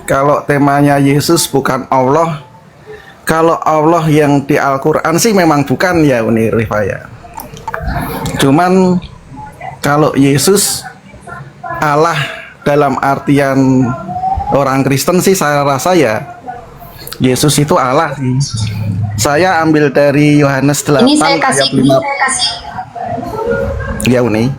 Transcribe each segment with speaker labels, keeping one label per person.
Speaker 1: Kalau temanya Yesus bukan Allah, kalau Allah yang di Al-Quran sih memang bukan ya Uni Rifaya. Cuman kalau Yesus Allah dalam artian orang Kristen sih saya rasa ya Yesus itu Allah sih. Saya ambil dari Yohanes 8
Speaker 2: Ini saya kasih,
Speaker 1: ayat 5. Ya Uni.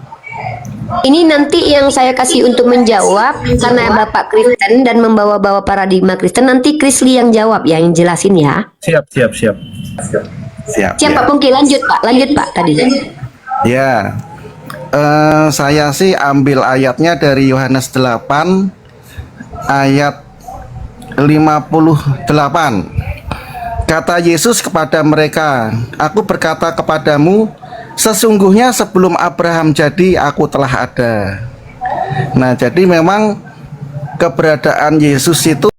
Speaker 2: ini nanti yang saya kasih untuk menjawab karena Bapak Kristen dan membawa-bawa paradigma Kristen, nanti Krisli yang jawab ya, yang jelasin ya.
Speaker 1: Siap.
Speaker 2: Siap
Speaker 1: Ya.
Speaker 2: Pak Pungki, lanjut Pak tadi.
Speaker 1: Ya. Saya sih ambil ayatnya dari Yohanes 8 ayat 58. Kata Yesus kepada mereka, "Aku berkata kepadamu, sesungguhnya sebelum Abraham jadi, aku telah ada." Nah, jadi memang keberadaan Yesus itu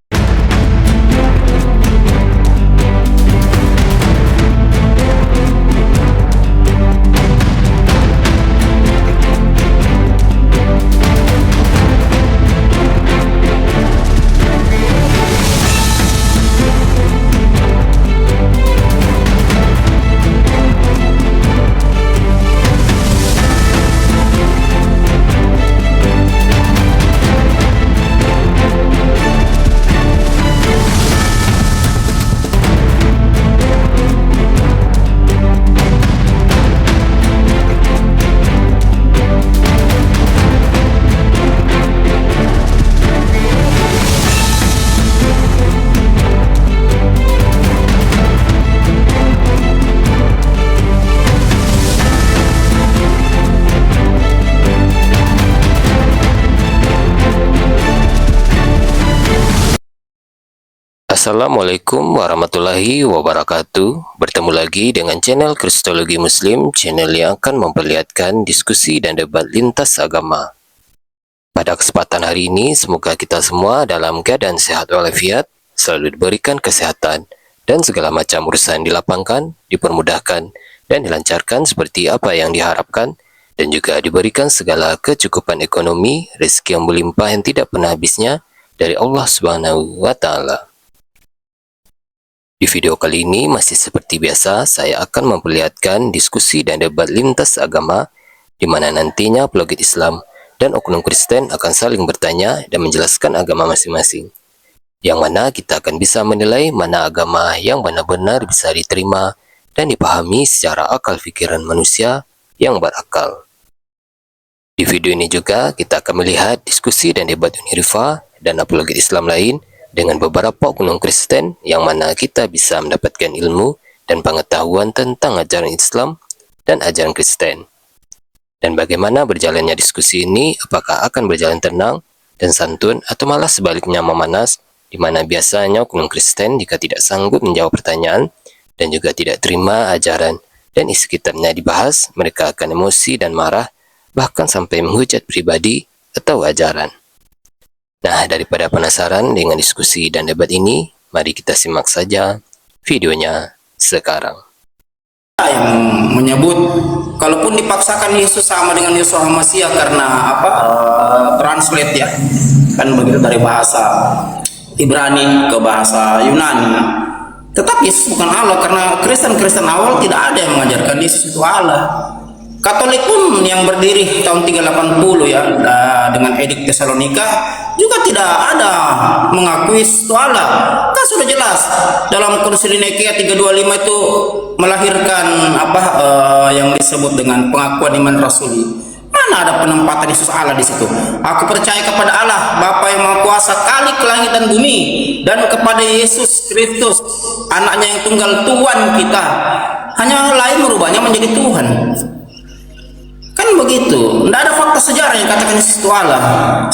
Speaker 3: Assalamualaikum warahmatullahi wabarakatuh. Bertemu lagi dengan channel Kristologi Muslim, channel yang akan memperlihatkan diskusi dan debat lintas agama. Pada kesempatan hari ini, semoga kita semua dalam keadaan sehat walafiat, selalu diberikan kesehatan, dan segala macam urusan dilapangkan, dipermudahkan, dan dilancarkan seperti apa yang diharapkan, dan juga diberikan segala kecukupan ekonomi, rezeki yang berlimpah yang tidak pernah habisnya dari Allah Subhanahu wa Ta'ala. Di video kali ini masih seperti biasa, saya akan memperlihatkan diskusi dan debat lintas agama di mana nantinya apologet Islam dan oknum Kristen akan saling bertanya dan menjelaskan agama masing-masing. Yang mana kita akan bisa menilai mana agama yang benar-benar bisa diterima dan dipahami secara akal pikiran manusia yang berakal. Di video ini juga kita akan melihat diskusi dan debat Unirifa dan apologet Islam lain dengan beberapa oknum Kristen yang mana kita bisa mendapatkan ilmu dan pengetahuan tentang ajaran Islam dan ajaran Kristen. Dan bagaimana berjalannya diskusi ini, apakah akan berjalan tenang dan santun atau malah sebaliknya memanas, di mana biasanya oknum Kristen jika tidak sanggup menjawab pertanyaan dan juga tidak terima ajaran dan isi kitabnya dibahas, mereka akan emosi dan marah, bahkan sampai menghujat pribadi atau ajaran. Nah, daripada penasaran dengan diskusi dan debat ini, mari kita simak saja videonya sekarang.
Speaker 4: Yang menyebut kalaupun dipaksakan Yesus sama dengan Yeshua Masya karena translate ya, kan begitu, dari bahasa Ibrani ke bahasa Yunani. Tetap Yesus bukan Allah karena Kristen awal tidak ada yang mengajarkan Yesus itu Allah. Katolik pun yang berdiri tahun 380 ya, dengan Edik Tesalonika juga tidak ada mengakui itu Allah. Kan sudah jelas dalam Konsili Nikea 325 itu melahirkan yang disebut dengan pengakuan iman rasuli. Mana ada penempatan Yesus Allah di situ? Aku percaya kepada Allah Bapa yang Maha Kuasa, Khalik langit dan bumi, dan kepada Yesus Kristus, anaknya yang tunggal, Tuhan kita. Hanya lain merubahnya menjadi Tuhan. Kan begitu, tidak ada fakta sejarah yang katakan Yesus itu Allah,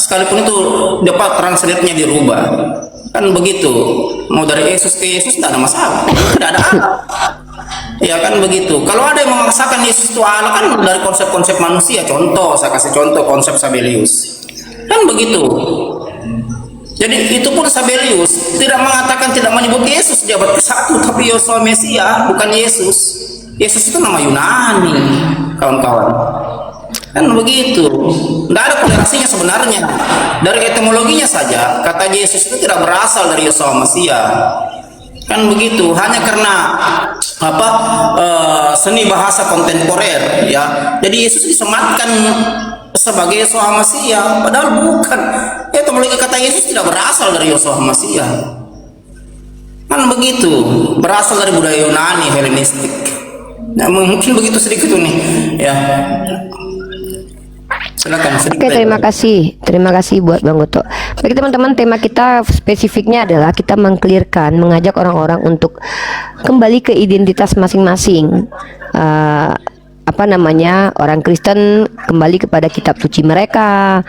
Speaker 4: sekalipun itu dapat translate-nya dirubah. Kan begitu, mau dari Yesus ke Yesus tidak ada masalah, tidak ada Allah. Ya kan begitu. Kalau ada yang memaksakan Yesus itu Allah, kan dari konsep-konsep manusia. Contoh, saya kasih contoh konsep Sabelius. Kan begitu. Jadi itu pun Sabelius tidak mengatakan, tidak menyebut Yesus jabat ke-1, tapi Yeshua Mesia, bukan Yesus. Yesus itu nama Yunani, kawan-kawan. Kan begitu. Tidak ada kolerasinya sebenarnya. Dari etimologinya saja, kata Yesus itu tidak berasal dari Yeshua Mesiyah. Kan begitu. Hanya karena apa seni bahasa kontemporer ya. Jadi Yesus disematkan sebagai Yeshua Mesiyah, padahal bukan. Etimologi kata Yesus tidak berasal dari Yeshua Mesiyah. Kan begitu. Berasal dari budaya Yunani Helenistik. Nah, mungkin begitu sedikit nih ya. Silakan.
Speaker 2: Oke, terima kasih buat Bang Goto. Baik teman-teman, tema kita spesifiknya adalah kita mengklirkan, mengajak orang-orang untuk kembali ke identitas masing-masing. Orang Kristen kembali kepada kitab suci mereka,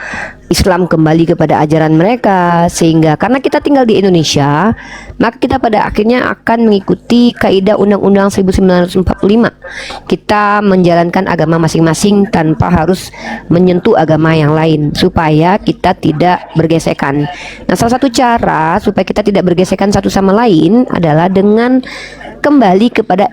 Speaker 2: Islam kembali kepada ajaran mereka, sehingga karena kita tinggal di Indonesia, maka kita pada akhirnya akan mengikuti kaidah Undang-Undang 1945. Kita menjalankan agama masing-masing tanpa harus menyentuh agama yang lain, supaya kita tidak bergesekan. Nah, salah satu cara supaya kita tidak bergesekan satu sama lain adalah dengan kembali kepada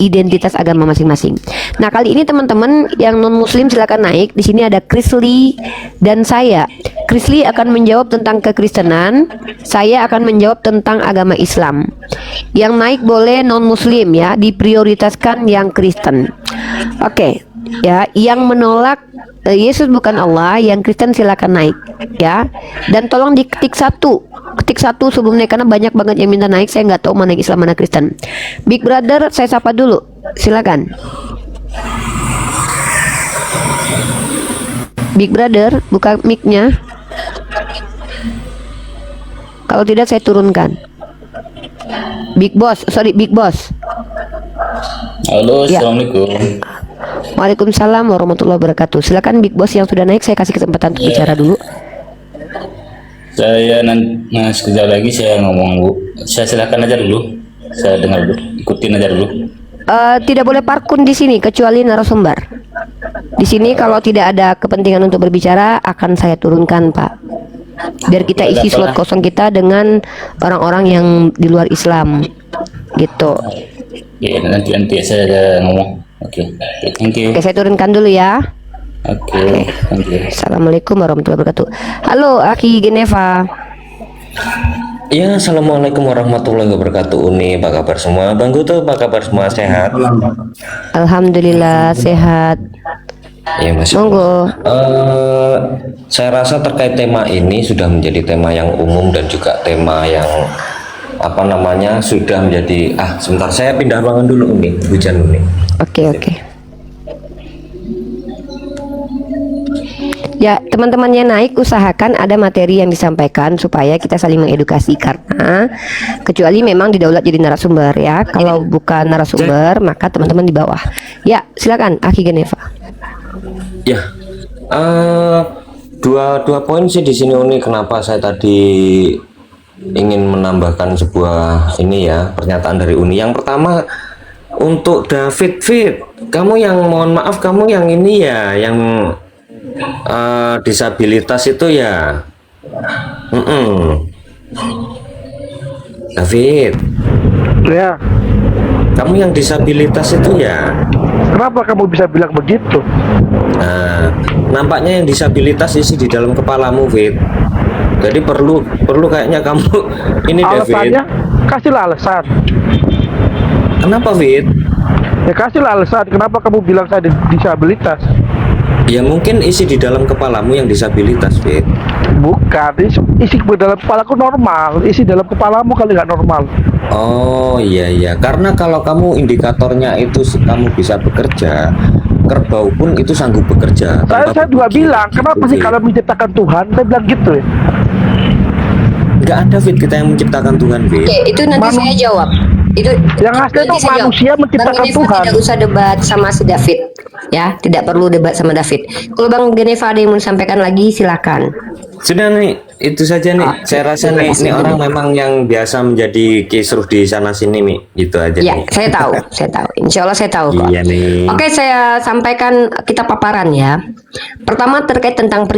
Speaker 2: identitas agama masing-masing. Nah, kali ini teman-teman yang non-muslim silakan naik. Di sini ada Krisli dan saya. Krisli akan menjawab tentang kekristenan, saya akan menjawab tentang agama Islam. Yang naik boleh non-muslim ya, diprioritaskan yang Kristen. Oke, ya, yang menolak Yesus bukan Allah, yang Kristen silakan naik ya. Dan tolong diketik satu. Ketik satu sebelum naik karena banyak banget yang minta naik. Saya nggak tahu mana Islam mana Kristen. Big Brother saya sapa dulu. Silakan. Big Brother buka mic-nya. Kalau tidak saya turunkan. Big Boss.
Speaker 5: Halo,
Speaker 2: Ya.
Speaker 5: Assalamualaikum.
Speaker 2: Waalaikumsalam warahmatullahi wabarakatuh. Silakan Big Boss yang sudah naik, saya kasih kesempatan untuk bicara dulu.
Speaker 5: Saya sekejap lagi saya ngomong, Bu. Saya silakan aja dulu. Saya dengar dulu, ikutin aja dulu.
Speaker 2: Tidak boleh parkun di sini kecuali narasumber. Di sini kalau tidak ada kepentingan untuk berbicara akan saya turunkan, Pak. Biar kita isi slot kosong kita dengan orang-orang yang di luar Islam, gitu.
Speaker 5: Ya, nanti saya ngomong. Oke, thank you.
Speaker 2: Oke, saya turunkan dulu ya.
Speaker 5: Oke, thank you.
Speaker 2: Assalamualaikum warahmatullahi wabarakatuh. Halo, Aki Geneva.
Speaker 6: Ya, assalamualaikum warahmatullahi wabarakatuh. Uni, apa kabar semua? Bang Guto, apa kabar semua? Sehat?
Speaker 2: Alhamdulillah sehat.
Speaker 6: Ya, Mas.
Speaker 2: Monggo.
Speaker 6: Saya rasa terkait tema ini sudah menjadi tema yang umum dan juga tema yang sudah menjadi. Sebentar, saya pindah ruangan dulu, Uni. Hujan, Uni.
Speaker 2: Oke. Ya, teman-temannya naik, usahakan ada materi yang disampaikan supaya kita saling mengedukasi, karena kecuali memang didaulat jadi narasumber ya. Kalau bukan narasumber, maka teman-teman di bawah. Ya, silakan Aki Geneva.
Speaker 6: Ya, dua poin sih di sini, Uni. Kenapa saya tadi ingin menambahkan sebuah pernyataan dari Uni. Yang pertama, untuk David, kamu yang mohon maaf, kamu yang ini ya, yang disabilitas itu ya. David,
Speaker 1: Ya,
Speaker 6: kamu yang disabilitas itu ya.
Speaker 1: kenapa kamu bisa bilang begitu?
Speaker 6: Nah, nampaknya yang disabilitas isi di dalam kepalamu, Fit. Jadi perlu kayaknya kamu ini, David.
Speaker 1: Alasannya, kasihlah alasan.
Speaker 6: Kenapa, Fit?
Speaker 1: Ya kasihlah alasan, kenapa kamu bilang saya disabilitas?
Speaker 6: Ya mungkin isi di dalam kepalamu yang disabilitas, Fit.
Speaker 1: Bukan, isi di dalam kepalaku normal. Isi dalam kepalamu kali nggak normal.
Speaker 6: Oh iya, karena kalau kamu indikatornya itu kamu bisa bekerja, kerbau pun itu sanggup bekerja.
Speaker 1: Saya juga bilang, kenapa sih kalau menciptakan Tuhan? Saya bilang gitu ya.
Speaker 6: Nggak ada, Fit, kita yang menciptakan Tuhan, Fit.
Speaker 2: Oke, itu nanti saya jawab. Itu
Speaker 1: yang asli itu
Speaker 2: nanti saya jawab.
Speaker 1: manusia menciptakan
Speaker 2: Bang Geneva
Speaker 1: Tuhan.
Speaker 2: tidak usah debat sama si David, ya, tidak perlu debat sama David. Kalau Bang Geneva ada yang mau disampaikan lagi, silakan.
Speaker 6: Sudah nih, itu saja nih. Saya rasa nih, ini orang memang yang biasa menjadi kisruh di sana sini nih, gitu aja.
Speaker 2: Ya,
Speaker 6: nih.
Speaker 2: saya tahu. Insya Allah saya tahu kok.
Speaker 6: Iya nih.
Speaker 2: Oke, saya sampaikan kita paparan ya. Pertama terkait tentang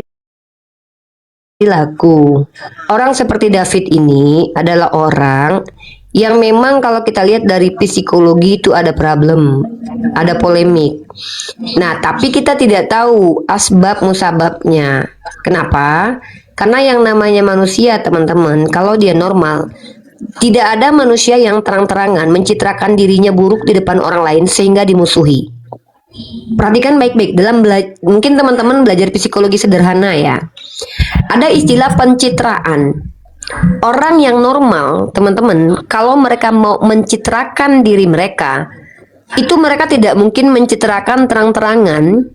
Speaker 2: perilaku. Orang seperti David ini adalah orang yang memang kalau kita lihat dari psikologi itu ada problem, ada polemik. Nah, tapi kita tidak tahu asbab musababnya. Kenapa? Karena yang namanya manusia, teman-teman, kalau dia normal, tidak ada manusia yang terang-terangan mencitrakan dirinya buruk di depan orang lain sehingga dimusuhi. Perhatikan baik-baik mungkin teman-teman belajar psikologi sederhana ya. Ada istilah pencitraan. Orang yang normal, teman-teman, kalau mereka mau mencitrakan diri mereka, itu mereka tidak mungkin mencitrakan terang-terangan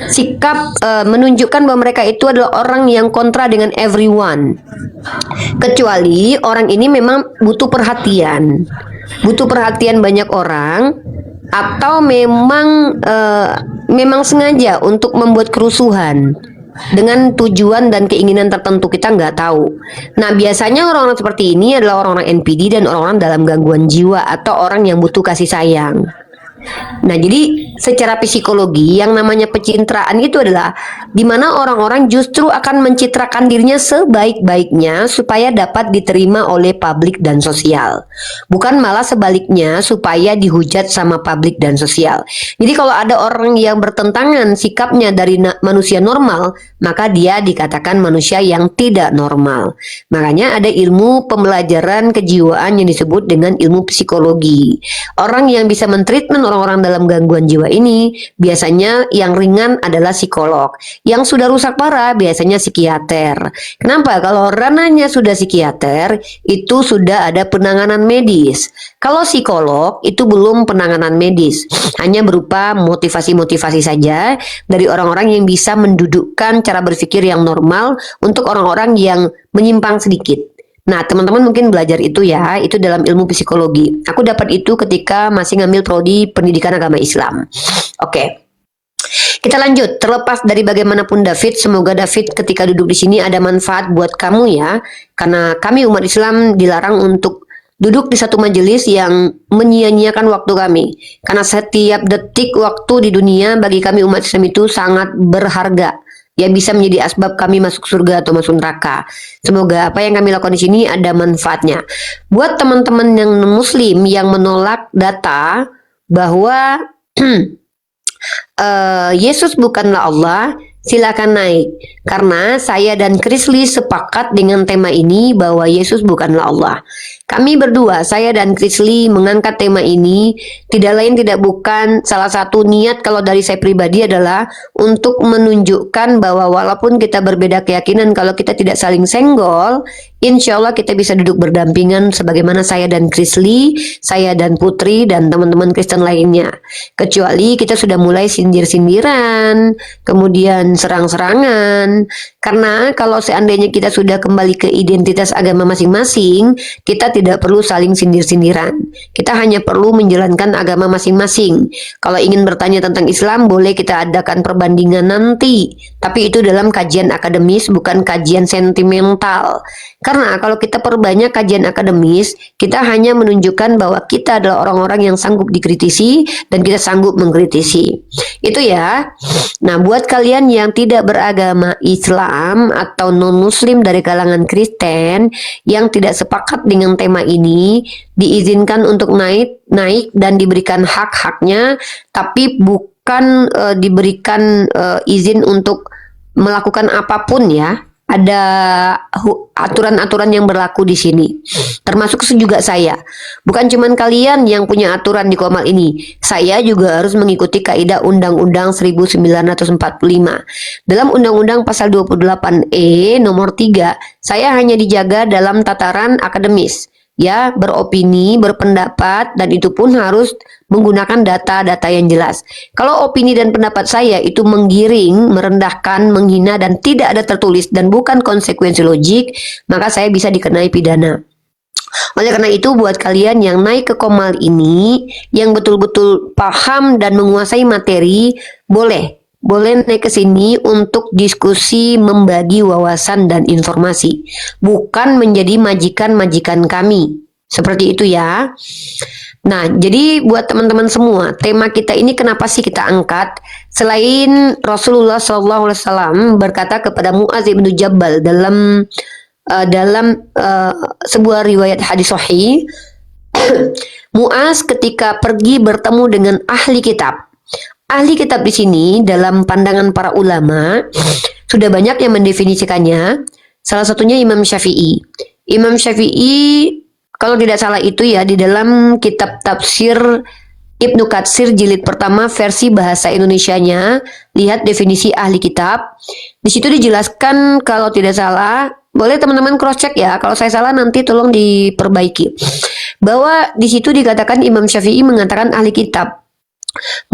Speaker 2: sikap menunjukkan bahwa mereka itu adalah orang yang kontra dengan everyone. Kecuali orang ini memang butuh perhatian banyak orang, atau memang sengaja untuk membuat kerusuhan dengan tujuan dan keinginan tertentu, kita nggak tahu. Nah, biasanya orang-orang seperti ini adalah orang-orang NPD dan orang-orang dalam gangguan jiwa atau orang yang butuh kasih sayang. Nah, jadi secara psikologi yang namanya pencitraan itu adalah di mana orang-orang justru akan mencitrakan dirinya sebaik-baiknya supaya dapat diterima oleh publik dan sosial. Bukan malah sebaliknya supaya dihujat sama publik dan sosial. Jadi kalau ada orang yang bertentangan sikapnya dari manusia normal, maka dia dikatakan manusia yang tidak normal. Makanya ada ilmu pembelajaran kejiwaan yang disebut dengan ilmu psikologi. Orang yang bisa mentreatment orang-orang dalam gangguan jiwa ini biasanya yang ringan adalah psikolog, yang sudah rusak parah biasanya psikiater. Kenapa? Kalau ranahnya sudah psikiater, itu sudah ada penanganan medis. Kalau psikolog itu belum penanganan medis, hanya berupa motivasi-motivasi saja dari orang-orang yang bisa mendudukkan cara berpikir yang normal untuk orang-orang yang menyimpang sedikit. Nah, teman-teman mungkin belajar itu ya, itu dalam ilmu psikologi. Aku dapat itu ketika masih ngambil prodi pendidikan agama Islam. Oke. Kita lanjut, terlepas dari bagaimanapun David, semoga David ketika duduk di sini ada manfaat buat kamu ya. Karena kami umat Islam dilarang untuk duduk di satu majelis yang menyia-nyiakan waktu kami. Karena setiap detik waktu di dunia bagi kami umat Islam itu sangat berharga. Ya, bisa menjadi asbab kami masuk surga atau masuk neraka. Semoga apa yang kami lakukan di sini ada manfaatnya. Buat teman-teman yang muslim yang menolak data bahwa Yesus bukanlah Allah, silakan naik. Karena saya dan Krisli sepakat dengan tema ini bahwa Yesus bukanlah Allah. Kami berdua, saya dan Krisli mengangkat tema ini tidak lain tidak bukan salah satu niat kalau dari saya pribadi adalah untuk menunjukkan bahwa walaupun kita berbeda keyakinan, kalau kita tidak saling senggol, insya Allah kita bisa duduk berdampingan sebagaimana saya dan Krisli, saya dan Putri dan teman-teman Kristen lainnya. Kecuali kita sudah mulai sindir-sindiran, kemudian serang-serangan. Karena kalau seandainya kita sudah kembali ke identitas agama masing-masing, kita tidak perlu saling sindir-sindiran. Kita hanya perlu menjalankan agama masing-masing. Kalau ingin bertanya tentang Islam, boleh kita adakan perbandingan nanti. Tapi itu dalam kajian akademis, bukan kajian sentimental. Karena kalau kita perbanyak kajian akademis, kita hanya menunjukkan bahwa kita adalah orang-orang yang sanggup dikritisi dan kita sanggup mengkritisi. Itu ya. Nah, buat kalian yang tidak beragama Islam atau non-muslim dari kalangan Kristen yang tidak sepakat dengan tema ini, diizinkan untuk naik dan diberikan hak-haknya, tapi bukan diberikan izin untuk melakukan apapun ya. Ada aturan-aturan yang berlaku di sini, termasuk juga saya. Bukan cuman kalian yang punya aturan di Komal ini, saya juga harus mengikuti kaidah Undang-Undang 1945. Dalam Undang-Undang Pasal 28E nomor 3, saya hanya dijaga dalam tataran akademis. Ya, beropini, berpendapat, dan itu pun harus menggunakan data-data yang jelas. Kalau opini dan pendapat saya itu menggiring, merendahkan, menghina, dan tidak ada tertulis dan bukan konsekuensi logik, maka saya bisa dikenai pidana. Oleh karena itu, buat kalian yang naik ke Komal ini, yang betul-betul paham dan menguasai materi, boleh naik ke sini untuk diskusi, membagi wawasan dan informasi, bukan menjadi majikan-majikan kami. Seperti itu ya. Nah, jadi buat teman-teman semua, tema kita ini kenapa sih kita angkat? Selain Rasulullah SAW berkata kepada Mu'adz bin Jabal dalam sebuah riwayat hadis sahih, Muaz ketika pergi bertemu dengan ahli kitab. Ahli kitab di sini dalam pandangan para ulama sudah banyak yang mendefinisikannya. Salah satunya Imam Syafi'i. Imam Syafi'i kalau tidak salah itu ya di dalam kitab tafsir Ibnu Katsir jilid pertama versi bahasa Indonesianya, lihat definisi ahli kitab. Di situ dijelaskan kalau tidak salah, boleh teman-teman cross check ya. Kalau saya salah nanti tolong diperbaiki. Bahwa di situ dikatakan Imam Syafi'i mengatakan ahli kitab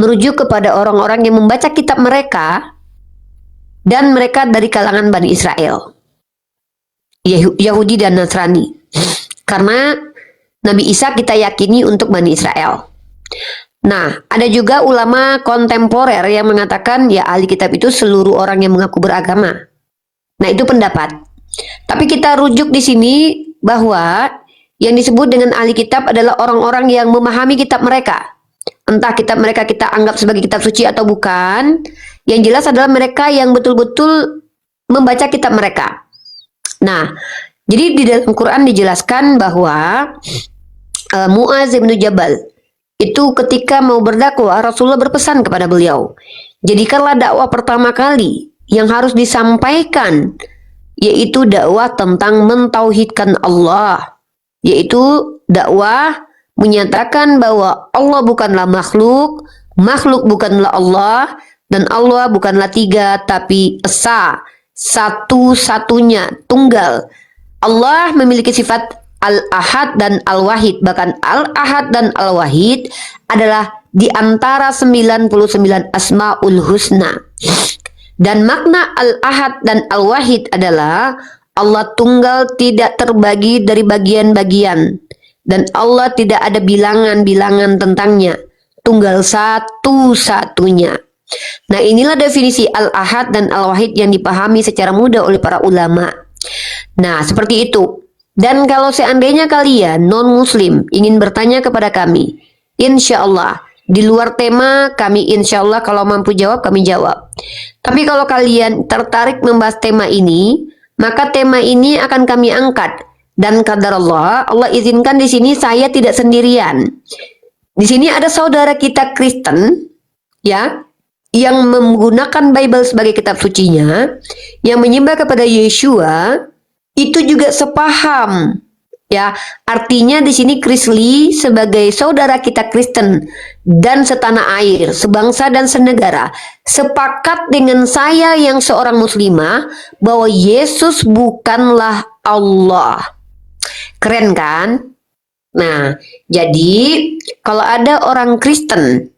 Speaker 2: merujuk kepada orang-orang yang membaca kitab mereka dan mereka dari kalangan Bani Israel, Yahudi dan Nasrani. Karena Nabi Isa kita yakini untuk Bani Israel. Nah, ada juga ulama kontemporer yang mengatakan ya ahli kitab itu seluruh orang yang mengaku beragama. Nah, itu pendapat. Tapi kita rujuk di sini bahwa yang disebut dengan ahli kitab adalah orang-orang yang memahami kitab mereka. Entah kitab mereka kita anggap sebagai kitab suci atau bukan, yang jelas adalah mereka yang betul-betul membaca kitab mereka. Nah, jadi di dalam Quran dijelaskan bahwa Muaz bin Jabal itu ketika mau berdakwah, Rasulullah berpesan kepada beliau, jadikanlah dakwah pertama kali yang harus disampaikan, yaitu dakwah tentang mentauhidkan Allah, yaitu dakwah menyatakan bahwa Allah bukanlah makhluk, makhluk bukanlah Allah, dan Allah bukanlah tiga, tapi esa, satu-satunya, tunggal. Allah memiliki sifat Al-Ahad dan Al-Wahid. Bahkan Al-Ahad dan Al-Wahid adalah di antara 99 Asmaul Husna. Dan makna Al-Ahad dan Al-Wahid adalah Allah tunggal, tidak terbagi dari bagian-bagian. Dan Allah tidak ada bilangan-bilangan tentangnya. Tunggal satu-satunya. Nah, inilah definisi Al-Ahad dan Al-Wahid yang dipahami secara mudah oleh para ulama. Nah, seperti itu. Dan kalau seandainya kalian non-muslim ingin bertanya kepada kami, insya Allah di luar tema kami insya Allah kalau mampu jawab kami jawab. Tapi kalau kalian tertarik membahas tema ini, maka tema ini akan kami angkat. Dan qadar Allah izinkan di sini saya tidak sendirian. Di sini ada saudara kita Kristen, ya, yang menggunakan Bible sebagai kitab sucinya, yang menyembah kepada Yeshua. Itu juga sepaham, ya. Artinya di sini Chris Lee sebagai saudara kita Kristen dan setanah air, sebangsa dan senegara, sepakat dengan saya yang seorang muslimah bahwa Yesus bukanlah Allah. Keren kan? Nah, jadi kalau ada orang Kristen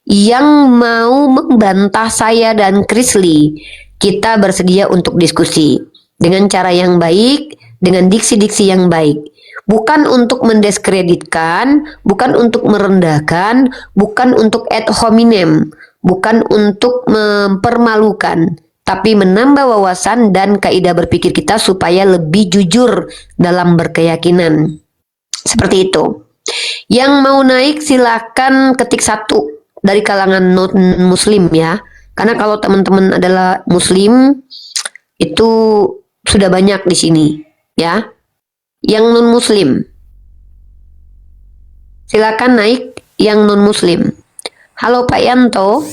Speaker 2: yang mau membantah saya dan Chris Lee, kita bersedia untuk diskusi. Dengan cara yang baik, dengan diksi-diksi yang baik. Bukan untuk mendiskreditkan, bukan untuk merendahkan, bukan untuk ad hominem, bukan untuk mempermalukan, tapi menambah wawasan dan kaidah berpikir kita supaya lebih jujur dalam berkeyakinan. Seperti itu. Yang mau naik silakan ketik 1 dari kalangan non-muslim ya. Karena kalau teman-teman adalah muslim, itu sudah banyak di sini, ya. Yang non muslim, silakan naik. Yang non muslim, halo Pak Yanto,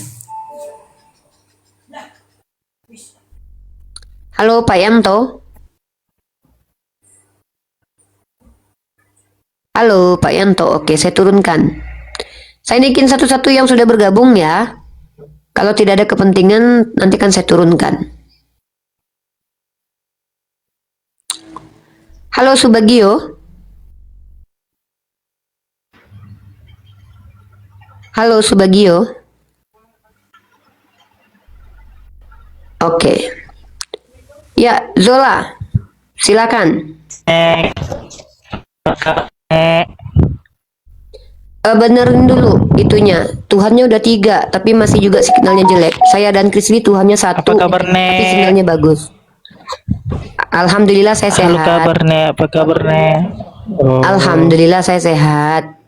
Speaker 2: halo Pak Yanto, halo Pak Yanto. Oke, saya turunkan. Saya naikin satu-satu yang sudah bergabung ya. Kalau tidak ada kepentingan, nanti kan saya turunkan. Halo Subagio. Halo Subagio. Oke. Ya, Zola. Silakan. Benerin dulu itunya. Tuhannya udah 3, tapi masih juga signalnya jelek. Saya dan Krisli Tuhannya 1,
Speaker 7: Apa kabar, Nek?
Speaker 2: tapi signalnya bagus. Alhamdulillah saya sehat.
Speaker 7: Halo kabar, Nek. Apa kabar, Nek? Oh.
Speaker 2: Alhamdulillah saya sehat.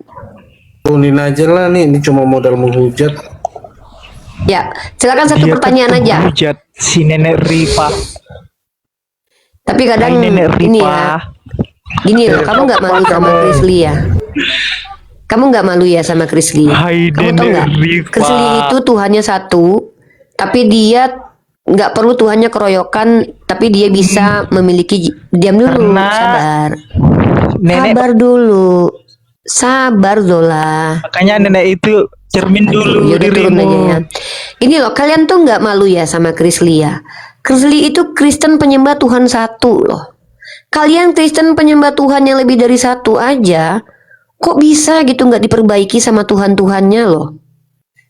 Speaker 1: Turunin aja lah nih, ini cuma modal menghujat.
Speaker 2: Ya, silakan satu
Speaker 7: Dia
Speaker 2: pertanyaan
Speaker 7: ketemu
Speaker 2: aja.
Speaker 7: hujat si Nenek Rifa.
Speaker 2: Tapi kadang
Speaker 7: Hai, Nenek
Speaker 2: ini
Speaker 7: Rifa.
Speaker 2: ya, gini loh, kamu nggak malu sama Krisli ya? Kamu nggak malu ya sama Krisli?
Speaker 7: Hai
Speaker 2: Kamu tahu nggak?
Speaker 7: Nenek Rifa.
Speaker 2: Krisli itu Tuhannya satu, tapi dia nggak perlu Tuhannya keroyokan, tapi dia bisa memiliki. Diam dulu,
Speaker 7: Karena
Speaker 2: sabar.
Speaker 7: Nenek,
Speaker 2: Sabar dulu. Sabar Zola.
Speaker 7: makanya nenek itu cermin dulu
Speaker 2: Yaudah turun
Speaker 7: dirimu.
Speaker 2: aja ya. Ini loh, kalian tuh nggak malu ya sama Krisli ya? Krisli itu Kristen penyembah Tuhan satu loh. Kalian Kristen penyembah Tuhan yang lebih dari satu aja, kok bisa gitu nggak diperbaiki sama Tuhan-Tuhannya loh?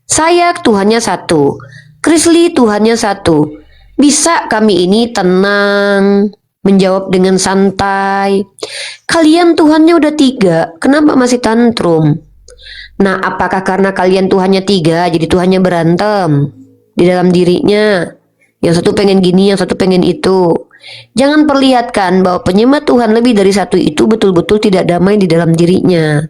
Speaker 2: Saya Tuhannya satu, Krisli Tuhannya satu. Bisa kami ini tenang, menjawab dengan santai. Kalian Tuhannya udah tiga, kenapa masih tantrum? Nah, apakah karena kalian Tuhannya tiga, jadi Tuhannya berantem di dalam dirinya? Yang satu pengen gini, yang satu pengen itu. Jangan perlihatkan bahwa penyembah Tuhan lebih dari satu itu betul-betul tidak damai di dalam dirinya.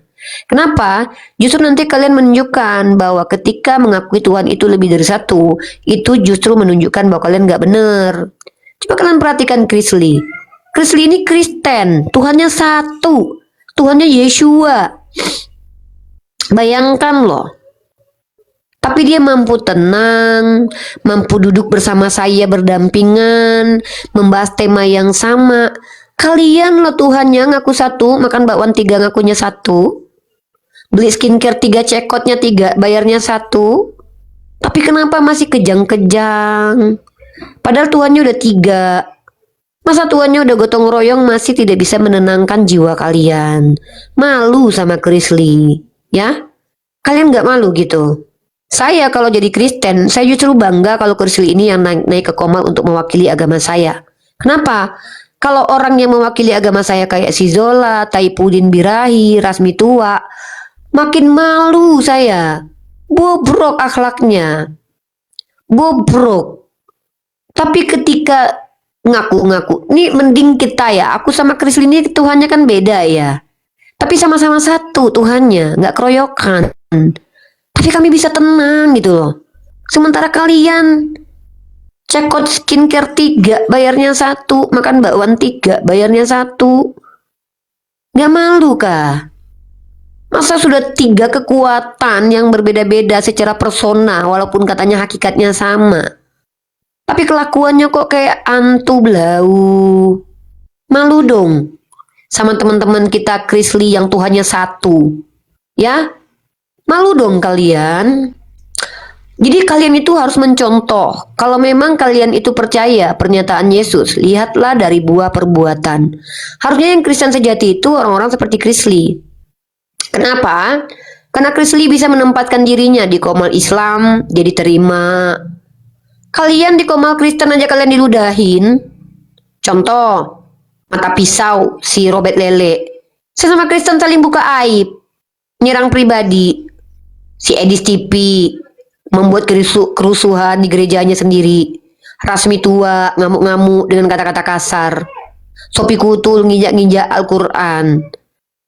Speaker 2: Kenapa? Justru nanti kalian menunjukkan bahwa ketika mengakui Tuhan itu lebih dari satu, itu justru menunjukkan bahwa kalian nggak benar. Coba kalian perhatikan Krisli. Krisli ini Kristen, Tuhannya satu, Tuhannya Yeshua. Bayangkan loh. Tapi dia mampu tenang, mampu duduk bersama saya berdampingan, membahas tema yang sama. Kalian loh Tuhannya ngaku satu, makan bakwan 3 ngakunya satu. Beli skincare 3, cekotnya 3, bayarnya 1. Tapi kenapa masih kejang-kejang? Padahal Tuhannya udah 3. Masa Tuhannya udah gotong royong masih tidak bisa menenangkan jiwa kalian? Malu sama Krisli, ya? Kalian gak malu gitu? Saya kalau jadi Kristen, saya justru bangga kalau Krisli ini yang naik ke Komal untuk mewakili agama saya. Kenapa? Kalau orang yang mewakili agama saya kayak si Zola, Taipudin Birahi, Rasmi Tua, makin malu saya. Bobrok akhlaknya. Bobrok. Tapi ketika ngaku-ngaku, ini mending kita ya, aku sama Krisli ini Tuhannya kan beda ya. Tapi sama-sama satu Tuhannya, nggak keroyokan. Tapi kami bisa tenang gitu loh. Sementara kalian cekot skincare 3, bayarnya 1, makan bakwan 3, bayarnya 1. Nggak malu kah? Masa sudah 3 kekuatan yang berbeda-beda secara persona, walaupun katanya hakikatnya sama. Tapi kelakuannya kok kayak antu blau. Malu dong sama teman-teman kita Krisli yang Tuhannya satu. Ya? Malu dong kalian. Jadi kalian itu harus mencontoh. Kalau memang kalian itu percaya pernyataan Yesus, lihatlah dari buah perbuatan. Harusnya yang Kristen sejati itu orang-orang seperti Krisli. Kenapa? Karena Krisli bisa menempatkan dirinya di Komal Islam, dia diterima. Kalian di Komal Kristen aja kalian diludahin. Contoh, mata pisau si Robert Lele. Sesama Kristen saling buka aib, nyerang pribadi. Si Edis TV membuat kerusuhan di gerejanya sendiri. Rasmi Tua ngamuk-ngamuk dengan kata-kata kasar. Sopi Kutul nginjak-nginjak Al-Quran.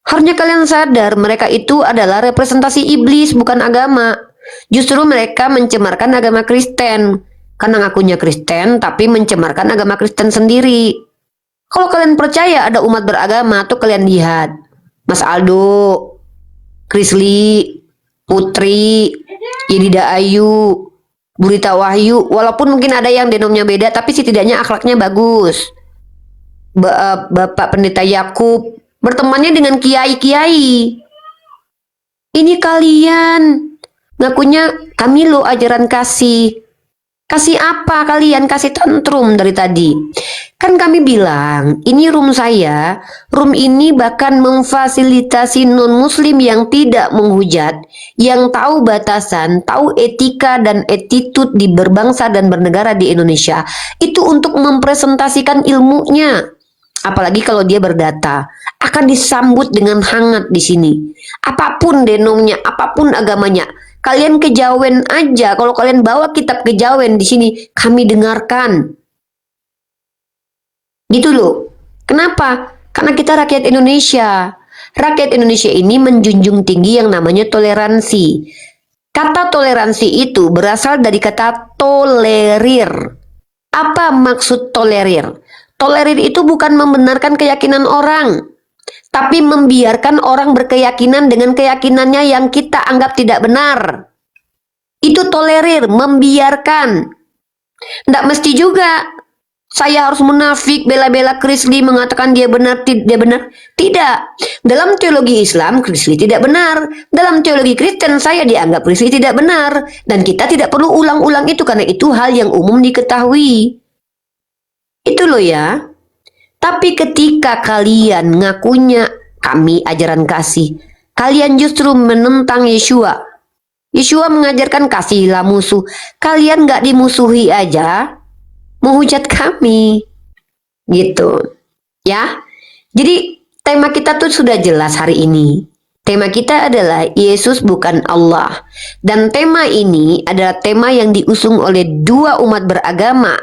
Speaker 2: Harusnya kalian sadar mereka itu adalah representasi iblis, bukan agama. Justru mereka mencemarkan agama Kristen. Karena ngakunya Kristen tapi mencemarkan agama Kristen sendiri. Kalau kalian percaya ada umat beragama, tuh kalian lihat Mas Aldo, Krisli, Putri, Yedida Ayu, Burita Wahyu, walaupun mungkin ada yang denomnya beda, tapi setidaknya akhlaknya bagus. Bapak Pendeta Yakub bertemannya dengan kiai-kiai. Ini kalian ngakunya kami lo ajaran kasih. Kasih apa kalian? Kasih tantrum dari tadi. Kan kami bilang, ini room saya, room ini bahkan memfasilitasi non-muslim yang tidak menghujat, yang tahu batasan, tahu etika dan attitude di berbangsa dan bernegara di Indonesia, itu untuk mempresentasikan ilmunya. Apalagi kalau dia berdata, akan disambut dengan hangat di sini. Apapun denomnya, apapun agamanya, kalian kejawen aja. Kalau kalian bawa kitab kejawen di sini, kami dengarkan. Gitu loh. Kenapa? Karena kita rakyat Indonesia. Rakyat Indonesia ini menjunjung tinggi yang namanya toleransi. Kata toleransi itu berasal dari kata tolerir. Apa maksud tolerir? Tolerir itu bukan membenarkan keyakinan orang. tapi membiarkan orang berkeyakinan dengan keyakinannya yang kita anggap tidak benar. Itu tolerir, membiarkan. Tidak mesti juga saya harus munafik, bela-bela Krisli mengatakan dia benar, dia benar. Tidak. Dalam teologi Islam, Krisli tidak benar. Dalam teologi Kristen, saya dianggap Krisli tidak benar. Dan kita tidak perlu ulang-ulang itu, karena itu hal yang umum diketahui. Itu loh ya. Tapi ketika kalian ngakunya kami ajaran kasih, kalian justru menentang Yeshua. Yeshua mengajarkan kasihilah musuh. Kalian nggak dimusuhi aja, menghujat kami, gitu, ya. Jadi tema kita tuh sudah jelas hari ini. Tema kita adalah Yesus bukan Allah, dan tema ini adalah tema yang diusung oleh dua umat beragama,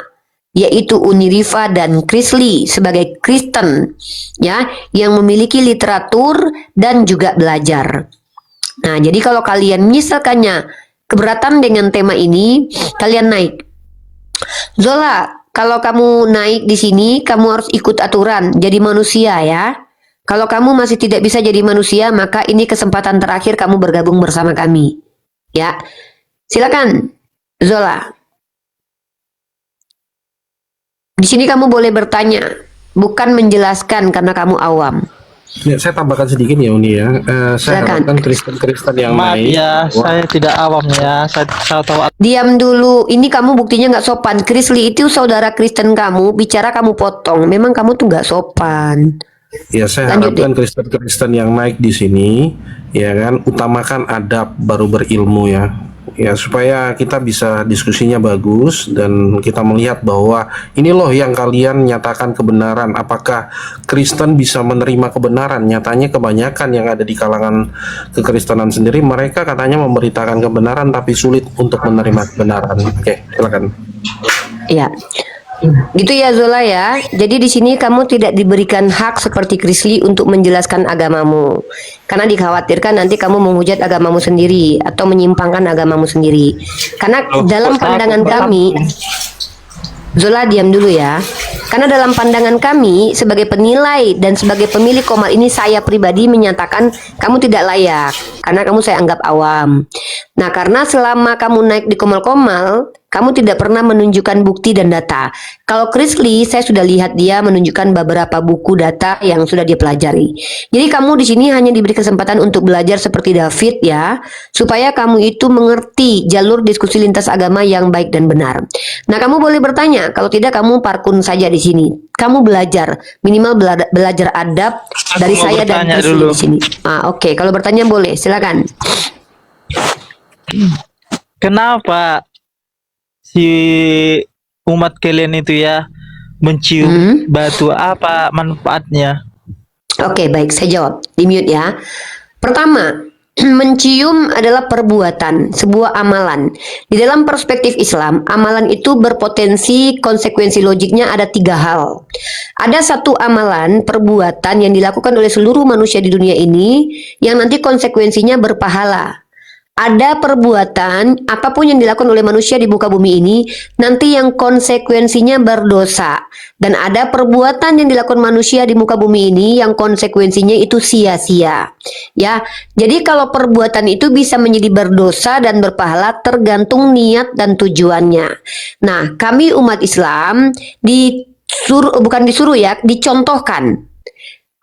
Speaker 2: yaitu Uniriva dan Krisli sebagai Kristen, ya, yang memiliki literatur dan juga belajar. Nah, jadi kalau kalian misalkannya keberatan dengan tema ini, kalian naik. Zola, kalau kamu naik di sini, kamu harus ikut aturan, jadi manusia ya. Kalau kamu masih tidak bisa jadi manusia, maka ini kesempatan terakhir kamu bergabung bersama kami. Ya, silakan, Zola. Di sini kamu boleh bertanya, bukan menjelaskan karena kamu awam.
Speaker 8: Ya, saya tambahkan sedikit ya Uni ya. Saya
Speaker 2: Silakan.
Speaker 8: harapkan Kristen-Kristen yang
Speaker 7: Maaf
Speaker 8: naik.
Speaker 7: ya, saya tidak awam ya. Saya tahu
Speaker 2: Diam dulu, ini kamu buktinya nggak sopan. Krisli itu saudara Kristen kamu, bicara kamu potong. Memang kamu tuh nggak sopan.
Speaker 8: Ya, saya
Speaker 2: Lanjut,
Speaker 8: harapkan Kristen-Kristen yang naik di sini, ya kan, utamakan adab baru berilmu ya. Ya, supaya kita bisa diskusinya bagus dan kita melihat bahwa ini loh yang kalian nyatakan kebenaran. Apakah Kristen bisa menerima kebenaran? Nyatanya kebanyakan yang ada di kalangan kekristenan sendiri, mereka katanya memberitakan kebenaran tapi sulit untuk menerima kebenaran. Oke, silakan.
Speaker 2: Ya, gitu ya Zola ya. Jadi di sini kamu tidak diberikan hak seperti Krisli untuk menjelaskan agamamu, karena dikhawatirkan nanti kamu menghujat agamamu sendiri atau menyimpangkan agamamu sendiri. Karena dalam pandangan kami, Zola diam dulu ya. Karena dalam pandangan kami sebagai penilai dan sebagai pemilik Komal ini, saya pribadi menyatakan kamu tidak layak karena kamu saya anggap awam. Nah, karena selama kamu naik di Komal-Komal, kamu tidak pernah menunjukkan bukti dan data. Kalau Krisli, saya sudah lihat dia menunjukkan beberapa buku data yang sudah dia pelajari. Jadi kamu di sini hanya diberi kesempatan untuk belajar seperti David ya, supaya kamu itu mengerti jalur diskusi lintas agama yang baik dan benar. Nah, kamu boleh bertanya. Kalau tidak, kamu parkun saja di sini. Kamu belajar, minimal belajar adab dari
Speaker 7: mau
Speaker 2: saya dan
Speaker 7: bertanya
Speaker 2: Krisli
Speaker 7: dulu.
Speaker 2: di sini. Oke. Kalau bertanya boleh, silakan.
Speaker 7: kenapa si umat kalian itu ya mencium batu, apa manfaatnya?
Speaker 2: Oke, baik, saya jawab. Di mute ya. Pertama, mencium adalah perbuatan, sebuah amalan. Di dalam perspektif Islam, amalan itu berpotensi konsekuensi logiknya ada 3 hal. Ada satu amalan, perbuatan yang dilakukan oleh seluruh manusia di dunia ini, yang nanti konsekuensinya berpahala. Ada perbuatan, apapun yang dilakukan oleh manusia di muka bumi ini, nanti yang konsekuensinya berdosa. Dan ada perbuatan yang dilakukan manusia di muka bumi ini, yang konsekuensinya itu sia-sia. Ya, jadi kalau perbuatan itu bisa menjadi berdosa dan berpahala, tergantung niat dan tujuannya. Nah, kami umat Islam dicontohkan.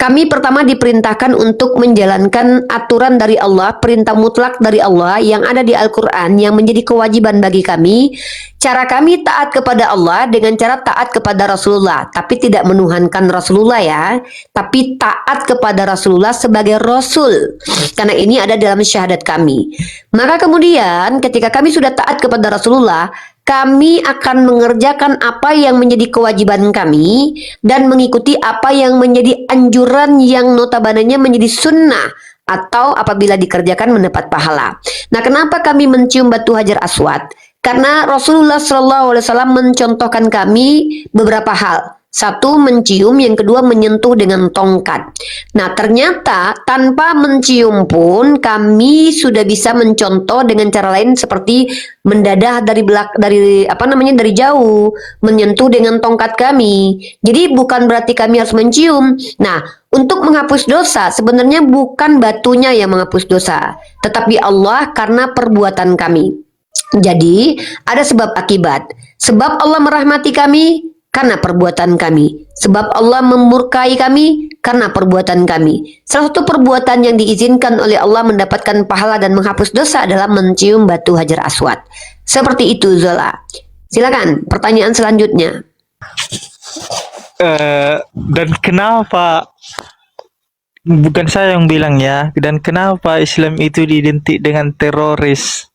Speaker 2: Kami pertama diperintahkan untuk menjalankan aturan dari Allah, perintah mutlak dari Allah yang ada di Al-Quran, yang menjadi kewajiban bagi kami. Cara kami taat kepada Allah dengan cara taat kepada Rasulullah, tapi tidak menuhankan Rasulullah ya, tapi taat kepada Rasulullah sebagai Rasul, karena ini ada dalam syahadat kami. Maka kemudian ketika kami sudah taat kepada Rasulullah, kami akan mengerjakan apa yang menjadi kewajiban kami dan mengikuti apa yang menjadi anjuran yang notabenenya menjadi sunnah atau apabila dikerjakan mendapat pahala. Nah, kenapa kami mencium batu Hajar Aswad? Karena Rasulullah SAW mencontohkan kami beberapa hal. Satu mencium, yang kedua menyentuh dengan tongkat. Nah, ternyata tanpa mencium pun kami sudah bisa mencontoh dengan cara lain seperti mendadah dari jauh, menyentuh dengan tongkat kami. Jadi bukan berarti kami harus mencium. Nah, untuk menghapus dosa sebenarnya bukan batunya yang menghapus dosa, tetapi Allah karena perbuatan kami. Jadi ada sebab akibat. Sebab Allah merahmati kami karena perbuatan kami. Sebab Allah memurkai kami karena perbuatan kami. Salah satu perbuatan yang diizinkan oleh Allah mendapatkan pahala dan menghapus dosa adalah mencium batu Hajar Aswad. Seperti itu, Zola. Silakan pertanyaan selanjutnya.
Speaker 7: Dan kenapa, bukan saya yang bilang ya, dan kenapa Islam itu diidentik dengan teroris?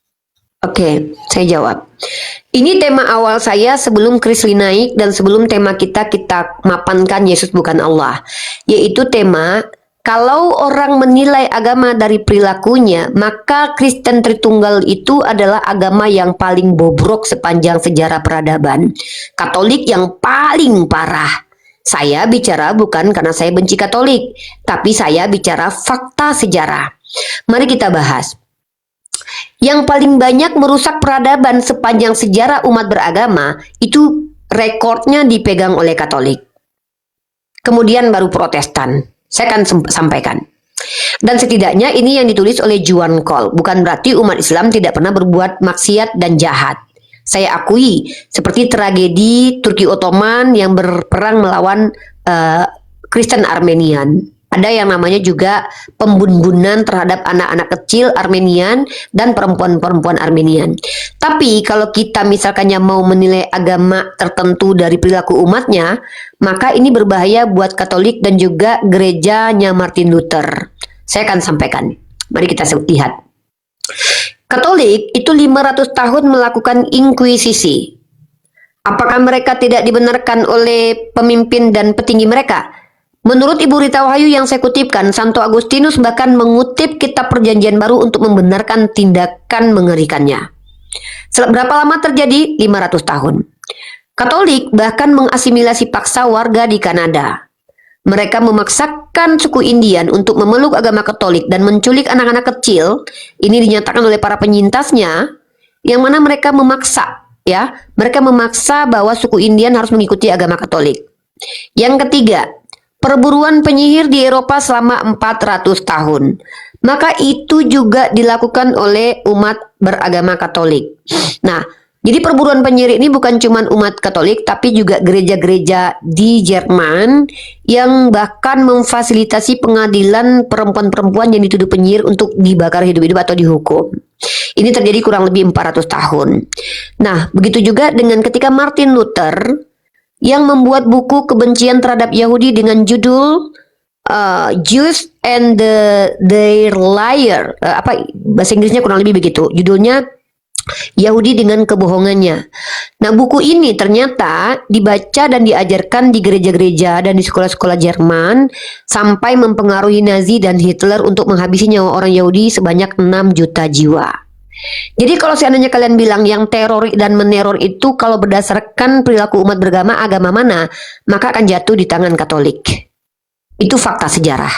Speaker 2: Oke, saya jawab. Ini tema awal saya sebelum Krisli naik dan sebelum tema kita mapankan Yesus bukan Allah. Yaitu tema, kalau orang menilai agama dari perilakunya, maka Kristen Tritunggal itu adalah agama yang paling bobrok sepanjang sejarah peradaban. Katolik yang paling parah. Saya bicara bukan karena saya benci Katolik, tapi saya bicara fakta sejarah. Mari kita bahas. Yang paling banyak merusak peradaban sepanjang sejarah umat beragama itu rekornya dipegang oleh Katolik. Kemudian baru Protestan. Saya akan sampaikan. Dan setidaknya ini yang ditulis oleh Juan Cole. Bukan berarti umat Islam tidak pernah berbuat maksiat dan jahat. Saya akui seperti tragedi Turki Ottoman yang berperang melawan Kristen Armenian. Ada yang namanya juga pembunuhan terhadap anak-anak kecil Armenian dan perempuan-perempuan Armenian. Tapi kalau kita misalkannya mau menilai agama tertentu dari perilaku umatnya, maka ini berbahaya buat Katolik dan juga gerejanya Martin Luther. Saya akan sampaikan. Mari kita lihat. Katolik itu 500 tahun melakukan inkuisisi. Apakah mereka tidak dibenarkan oleh pemimpin dan petinggi mereka? Menurut Ibu Rita Wahyu yang saya kutipkan, Santo Agustinus bahkan mengutip kitab Perjanjian Baru untuk membenarkan tindakan mengerikannya. Berapa lama terjadi? 500 tahun. Katolik bahkan mengasimilasi paksa warga di Kanada. Mereka memaksakan suku Indian untuk memeluk agama Katolik dan menculik anak-anak kecil. Ini dinyatakan oleh para penyintasnya, yang mana mereka memaksa, ya, mereka memaksa bahwa suku Indian harus mengikuti agama Katolik. Yang ketiga, perburuan penyihir di Eropa selama 400 tahun. Maka itu juga dilakukan oleh umat beragama Katolik. Nah, jadi perburuan penyihir ini bukan cuma umat Katolik, tapi juga gereja-gereja di Jerman yang bahkan memfasilitasi pengadilan perempuan-perempuan yang dituduh penyihir untuk dibakar hidup-hidup atau dihukum. Ini terjadi kurang lebih 400 tahun. Nah, begitu juga dengan ketika Martin Luther yang membuat buku kebencian terhadap Yahudi dengan judul Jews and their Liar. Bahasa Inggrisnya kurang lebih begitu. Judulnya Yahudi dengan kebohongannya. Nah, buku ini ternyata dibaca dan diajarkan di gereja-gereja dan di sekolah-sekolah Jerman sampai mempengaruhi Nazi dan Hitler untuk menghabisi nyawa orang Yahudi sebanyak 6 juta jiwa. Jadi kalau seandainya kalian bilang yang teror dan meneror itu kalau berdasarkan perilaku umat beragama agama mana, maka akan jatuh di tangan Katolik. Itu fakta sejarah.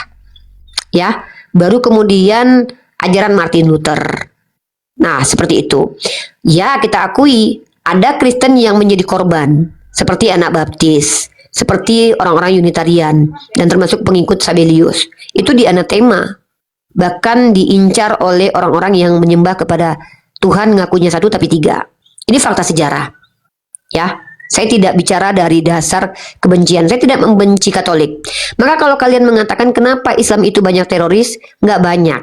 Speaker 2: Ya, baru kemudian ajaran Martin Luther. Nah, seperti itu. Ya, kita akui ada Kristen yang menjadi korban, seperti anak baptis, seperti orang-orang Unitarian dan termasuk pengikut Sabellius. Itu dianatema. Bahkan diincar oleh orang-orang yang menyembah kepada Tuhan ngakunya satu tapi tiga. Ini fakta sejarah. Ya, saya tidak bicara dari dasar kebencian. Saya tidak membenci Katolik. Maka kalau kalian mengatakan kenapa Islam itu banyak teroris, nggak banyak.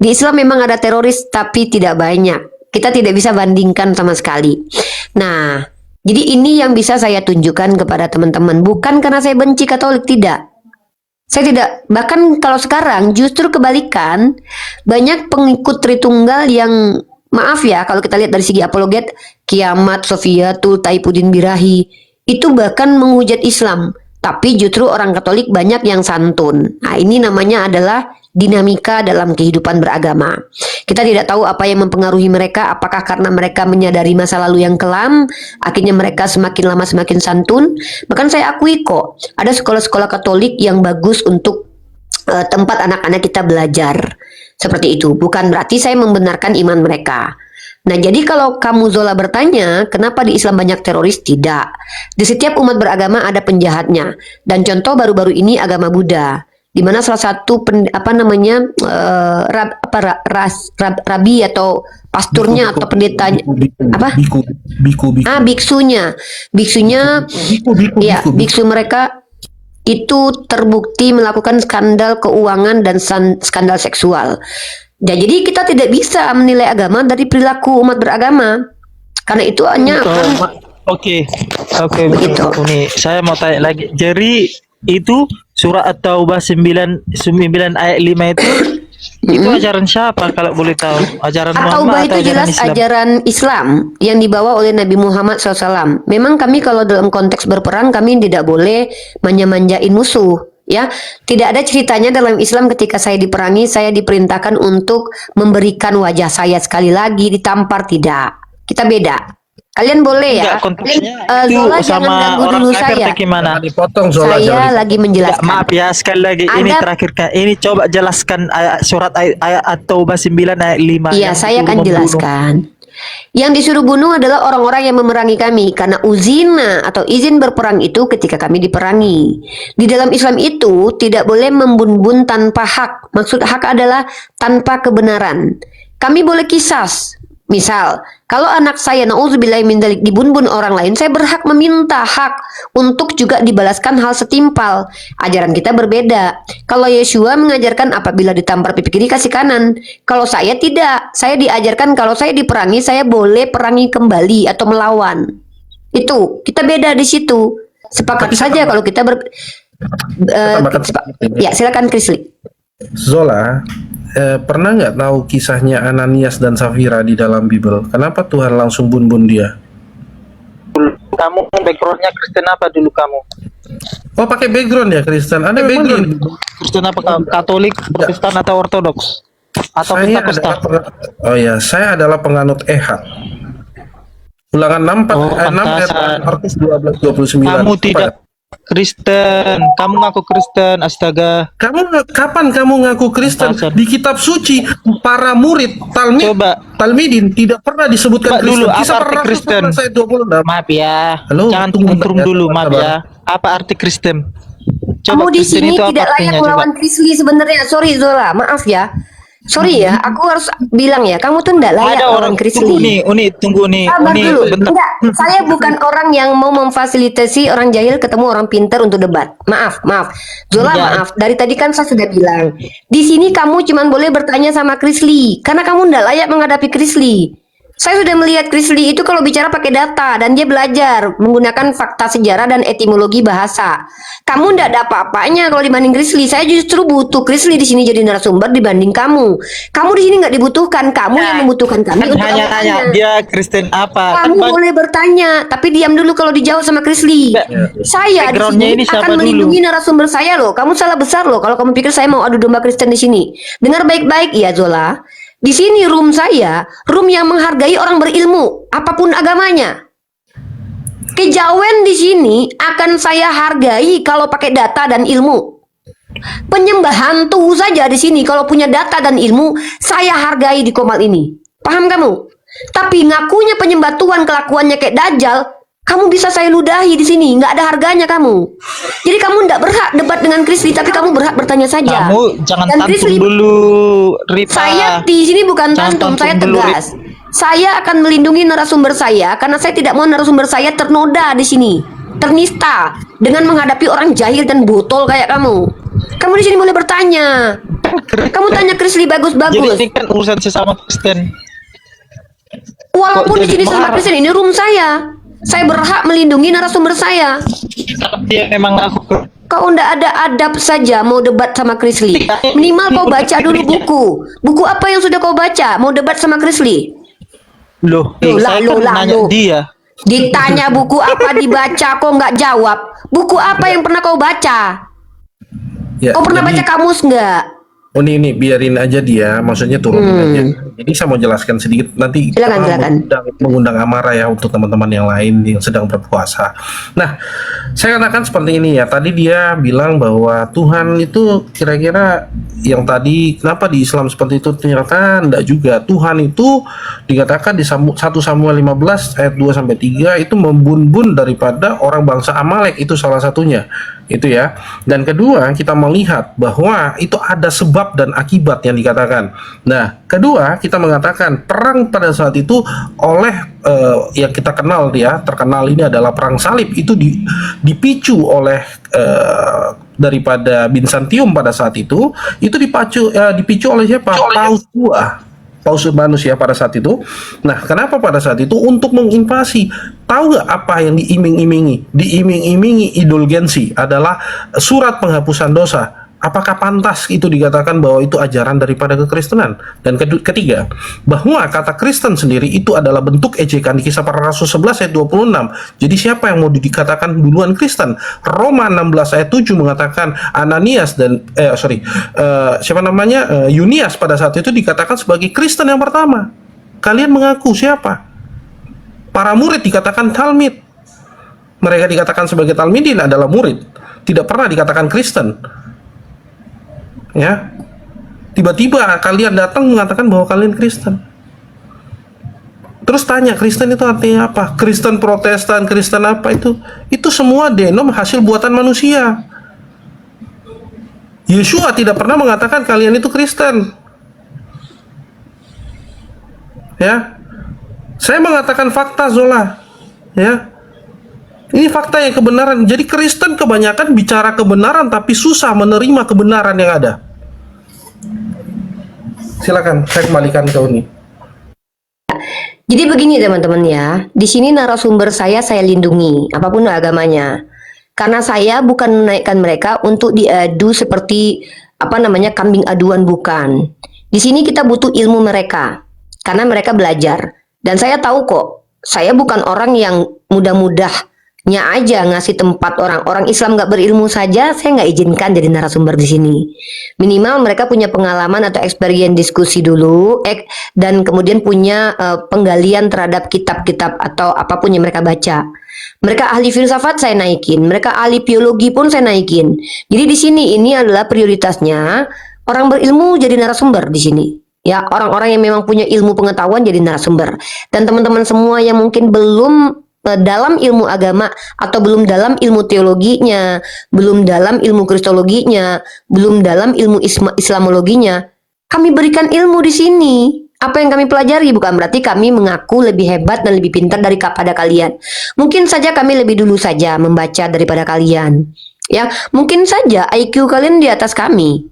Speaker 2: Di Islam memang ada teroris tapi tidak banyak. Kita tidak bisa bandingkan sama sekali. Nah, jadi ini yang bisa saya tunjukkan kepada teman-teman. Bukan karena saya benci Katolik, tidak. Saya tidak, bahkan kalau sekarang justru kebalikan, banyak pengikut Tritunggal yang, maaf ya, kalau kita lihat dari segi apologet, Kiamat, Sofiatul, Taipudin Birahi, itu bahkan menghujat Islam. Tapi justru orang Katolik banyak yang santun. Nah, ini namanya adalah dinamika dalam kehidupan beragama. Kita tidak tahu apa yang mempengaruhi mereka, apakah karena mereka menyadari masa lalu yang kelam, akhirnya mereka semakin lama semakin santun. Bahkan saya akui kok, ada sekolah-sekolah Katolik yang bagus untuk tempat anak-anak kita belajar. Seperti itu, bukan berarti saya membenarkan iman mereka. Nah, jadi kalau kamu Zola bertanya, kenapa di Islam banyak teroris? Tidak. Di setiap umat beragama ada penjahatnya. Dan contoh baru-baru ini agama Buddha, di mana salah satu rabi atau pasturnya atau pendetanya biksu mereka itu terbukti melakukan skandal keuangan dan skandal seksual. Ya, jadi kita tidak bisa menilai agama dari perilaku umat beragama, karena itu hanya
Speaker 7: Oke,
Speaker 2: Begitu.
Speaker 7: Uni, saya mau tanya lagi. Jadi itu surah At-Taubah 9 ayat 5 itu ajaran siapa kalau boleh tahu? Ajaran
Speaker 2: At-Taubah
Speaker 7: Muhammad
Speaker 2: itu
Speaker 7: atau ajaran
Speaker 2: jelas
Speaker 7: Islam?
Speaker 2: ajaran Islam yang dibawa oleh Nabi Muhammad SAW. Memang kami kalau dalam konteks berperang kami tidak boleh manja-manjain musuh. Ya, tidak ada ceritanya dalam Islam ketika saya diperangi, saya diperintahkan untuk memberikan wajah saya sekali lagi ditampar, tidak. Kita beda. Kalian boleh ya.
Speaker 7: Enggak, konteksnya itu
Speaker 2: Zola jangan
Speaker 7: sama
Speaker 2: ganggu
Speaker 7: orang
Speaker 2: dulu
Speaker 7: kafir
Speaker 2: saya.
Speaker 7: atau gimana?
Speaker 8: Dipotong Zola,
Speaker 2: Saya
Speaker 8: jangan
Speaker 2: lagi
Speaker 7: Enggak,
Speaker 2: menjelaskan.
Speaker 7: maaf ya sekali lagi ini
Speaker 2: Ada-
Speaker 7: terakhir kan. Ini coba jelaskan surat ayat At-Taubah 9 ayat 5.
Speaker 2: Iya,
Speaker 7: yang
Speaker 2: saya
Speaker 7: disuruh
Speaker 2: akan
Speaker 7: membunuh.
Speaker 2: jelaskan. Yang disuruh bunuh adalah orang-orang yang memerangi kami karena uzina atau izin berperang itu ketika kami diperangi. Di dalam Islam itu tidak boleh membun-bun tanpa hak. Maksud hak adalah tanpa kebenaran. Kami boleh kisas. Misal, kalau anak saya nauzubillahi min dzalik dibun-bun orang lain, saya berhak meminta hak untuk juga dibalaskan hal setimpal. Ajaran kita berbeda. Kalau Yeshua mengajarkan apabila ditampar pipi kiri kasih kanan. Kalau saya tidak. Saya diajarkan kalau saya diperangi, saya boleh perangi kembali atau melawan. Itu, kita beda di situ. Sepakat saja kalau kita ya, silakan Krisli.
Speaker 8: Zola, pernah nggak tahu kisahnya Ananias dan Safira di dalam Bible? Kenapa Tuhan langsung bun-bun dia?
Speaker 7: Kamu backgroundnya Kristen apa dulu kamu?
Speaker 8: Oh, pakai background ya Kristen? Ada background?
Speaker 7: Kristen apa Katolik, Protestan atau Ortodoks? Atau
Speaker 8: Saya
Speaker 7: Pentakosta?
Speaker 8: saya adalah penganut Ehad. Ulangan 6 ayat
Speaker 7: pantasan.
Speaker 8: Markus 12:29.
Speaker 7: Kamu
Speaker 8: Apa
Speaker 7: tidak
Speaker 8: ya?
Speaker 7: Kristen, kamu ngaku Kristen, astaga.
Speaker 8: Kapan kamu ngaku Kristen?
Speaker 7: Pantasan.
Speaker 8: Di kitab suci para murid
Speaker 7: Coba.
Speaker 8: Talmidin tidak pernah disebutkan
Speaker 7: Coba dulu,
Speaker 8: Kristen.
Speaker 7: apa arti Kristen?
Speaker 8: Ayat 26.
Speaker 7: Maaf ya,
Speaker 8: Halo,
Speaker 7: jangan
Speaker 8: tunggu,
Speaker 7: tunggu
Speaker 8: Mbak.
Speaker 7: dulu, maaf
Speaker 8: Sabar.
Speaker 7: ya. Apa arti Kristen?
Speaker 2: Kamu di
Speaker 7: Kristen
Speaker 2: sini
Speaker 7: itu apa
Speaker 2: tidak layak
Speaker 7: artinya? Coba.
Speaker 2: melawan Krisli sebenarnya. Sorry Zola, maaf ya. Sorry ya, aku harus bilang ya, kamu tuh tidak layak
Speaker 7: Ada
Speaker 2: lawan
Speaker 7: orang
Speaker 2: Krisli.
Speaker 7: tunggu nih, tunggu nih,
Speaker 2: Sabar dulu.
Speaker 7: bentar.
Speaker 2: Enggak, saya bukan orang yang mau memfasilitasi orang jahil ketemu orang pintar untuk debat. Maaf. Zola,
Speaker 7: Ya.
Speaker 2: maaf. Dari tadi kan saya sudah bilang, di sini kamu cuma boleh bertanya sama Krisli karena kamu tidak layak menghadapi Krisli. Saya sudah melihat Krisli itu kalau bicara pakai data dan dia belajar menggunakan fakta sejarah dan etimologi bahasa. Kamu tidak ada apa-apanya kalau dibanding Krisli. Saya justru butuh Krisli di sini jadi narasumber dibanding kamu. Kamu di sini nggak dibutuhkan. Kamu yang membutuhkan kami untuk
Speaker 7: Hanya
Speaker 2: kamu
Speaker 7: tanya
Speaker 2: tanya.
Speaker 7: dia Kristen apa?
Speaker 2: Kamu boleh bertanya, tapi diam dulu kalau dijawab sama Krisli. Saya di
Speaker 7: Backgroundnya
Speaker 2: sini
Speaker 7: ini siapa
Speaker 2: akan
Speaker 7: dulu?
Speaker 2: melindungi narasumber saya loh. Kamu salah besar loh kalau kamu pikir saya mau adu domba Kristen di sini. Dengar baik-baik ya Zola. Di sini room saya, room yang menghargai orang berilmu, apapun agamanya. Kejawen di sini akan saya hargai kalau pakai data dan ilmu. Penyembah hantu saja di sini kalau punya data dan ilmu, saya hargai di Komal ini. Paham kamu? Tapi ngakunya penyembah Tuhan kelakuannya kayak Dajjal, kamu bisa saya ludahi di sini, nggak ada harganya kamu. Jadi kamu nggak berhak debat dengan Krisli, tapi kamu berhak bertanya saja.
Speaker 7: Kamu jangan
Speaker 2: Dan
Speaker 7: tantum
Speaker 2: Krisli-
Speaker 7: dulu, Ripa.
Speaker 2: Saya di sini bukan
Speaker 7: Jangan
Speaker 2: tantum, saya
Speaker 7: tantum dulu,
Speaker 2: tegas. Saya akan melindungi narasumber saya karena saya tidak mau narasumber saya ternoda di sini, ternista dengan menghadapi orang jahil dan botol kayak kamu. Kamu di sini boleh bertanya. Kamu tanya Krisli
Speaker 7: Jadi
Speaker 2: bagus-bagus.
Speaker 7: ini kan urusan sesama Kristen.
Speaker 2: Walaupun
Speaker 7: kok
Speaker 2: di sini
Speaker 7: jadi
Speaker 2: sama
Speaker 7: marah?
Speaker 2: Kristen, ini room saya. Saya berhak melindungi narasumber saya.
Speaker 7: Tapi dia memang aku
Speaker 2: Kau ndak ada adab saja mau debat sama Krisli. Minimal kau baca dulu buku. Buku apa yang sudah kau baca? Mau debat sama Krisli?
Speaker 7: loh,
Speaker 2: Loh,
Speaker 7: saya
Speaker 2: loh,
Speaker 7: kan nanya
Speaker 2: loh.
Speaker 7: dia.
Speaker 2: Ditanya buku apa dibaca, kau nggak jawab. Buku apa yang pernah kau baca?
Speaker 8: Ya,
Speaker 2: Kau pernah
Speaker 8: jadi-
Speaker 2: baca kamus nggak?
Speaker 8: ini biarin aja dia, maksudnya turunin aja. Jadi saya mau jelaskan sedikit, nanti
Speaker 2: Silakan,
Speaker 8: kita
Speaker 2: silakan.
Speaker 8: mengundang amarah ya untuk teman-teman yang lain yang sedang berpuasa. Nah, saya katakan seperti ini ya. Tadi dia bilang bahwa Tuhan itu kira-kira yang tadi kenapa di Islam seperti itu, ternyata enggak juga. Tuhan itu dikatakan di 1 Samuel 15 ayat 2 sampai 3 itu membun-bun daripada orang bangsa Amalek, itu salah satunya. Itu ya. Dan kedua, kita melihat bahwa itu ada sebab dan akibat yang dikatakan. Nah, kedua, kita mengatakan perang pada saat itu oleh yang kita kenal terkenal ini adalah perang salib, itu dipicu oleh daripada Bizantium pada saat itu dipicu oleh siapa? Paus II. Paus Urbanus ya pada saat itu. Nah, kenapa pada saat itu? Untuk menginvasi. Tahu nggak apa yang diiming-imingi? Diiming-imingi indulgensi adalah surat penghapusan dosa. Apakah pantas itu dikatakan bahwa itu ajaran daripada kekristenan? Dan ketiga, bahwa kata Kristen sendiri itu adalah bentuk ejekan di Kisah Para Rasul 11 ayat 26. Jadi siapa yang mau dikatakan duluan Kristen? Roma 16 ayat 7 mengatakan Ananias dan Yunias pada saat itu dikatakan sebagai Kristen yang pertama. Kalian mengaku siapa? Para murid dikatakan Talmid. Mereka dikatakan sebagai Talmidin adalah murid. Tidak pernah dikatakan Kristen. Ya, tiba-tiba kalian datang mengatakan bahwa kalian Kristen. Terus tanya, Kristen itu artinya apa? Kristen Protestan, Kristen apa itu? Itu semua denom hasil buatan manusia. Yeshua tidak pernah mengatakan kalian itu Kristen. Ya, saya mengatakan fakta, Zola. Ya, ini fakta yang kebenaran. Jadi Kristen kebanyakan bicara kebenaran tapi susah menerima kebenaran yang ada. Silakan, saya kembalikan ke Uni.
Speaker 2: Jadi begini teman-teman ya, di sini narasumber saya lindungi, apapun agamanya. Karena saya bukan menaikkan mereka untuk diadu seperti kambing aduan, bukan. Di sini kita butuh ilmu mereka, karena mereka belajar. Dan saya tahu kok, saya bukan orang yang mudah-mudahnya aja ngasih tempat orang Islam nggak berilmu saja, saya nggak izinkan jadi narasumber di sini. Minimal mereka punya pengalaman atau experience diskusi dulu, dan kemudian punya penggalian terhadap kitab-kitab atau apapun yang mereka baca. Mereka ahli filsafat saya naikin, mereka ahli biologi pun saya naikin. Jadi di sini ini adalah prioritasnya orang berilmu jadi narasumber di sini. Ya, orang-orang yang memang punya ilmu pengetahuan jadi narasumber. Dan teman-teman semua yang mungkin belum dalam ilmu agama atau belum dalam ilmu teologinya, belum dalam ilmu kristologinya, belum dalam ilmu islamologinya, kami berikan ilmu di sini. Apa yang kami pelajari bukan berarti kami mengaku lebih hebat dan lebih pintar daripada kalian. Mungkin saja kami lebih dulu saja membaca daripada kalian. Ya, mungkin saja IQ kalian di atas kami.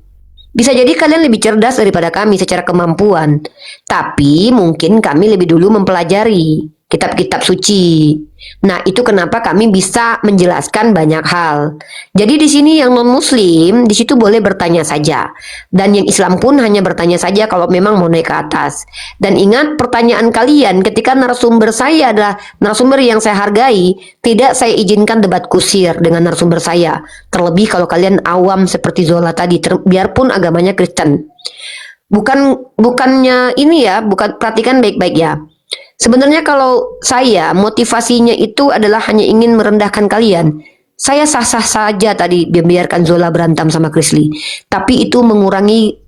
Speaker 2: Bisa jadi kalian lebih cerdas daripada kami secara kemampuan. Tapi mungkin kami lebih dulu mempelajari kitab-kitab suci. Nah, itu kenapa kami bisa menjelaskan banyak hal. Jadi di sini yang non-muslim di situ boleh bertanya saja. Dan yang Islam pun hanya bertanya saja kalau memang mau naik ke atas. Dan ingat, pertanyaan kalian ketika narasumber saya adalah narasumber yang saya hargai, tidak saya izinkan debat kusir dengan narasumber saya. Terlebih kalau kalian awam seperti Zola tadi, biarpun agamanya Kristen. Bukannya ini ya, perhatikan baik-baik ya. Sebenarnya kalau saya motivasinya itu adalah hanya ingin merendahkan kalian. Saya sah-sah saja tadi membiarkan Zola berantem sama Chrisley. Tapi itu mengurangi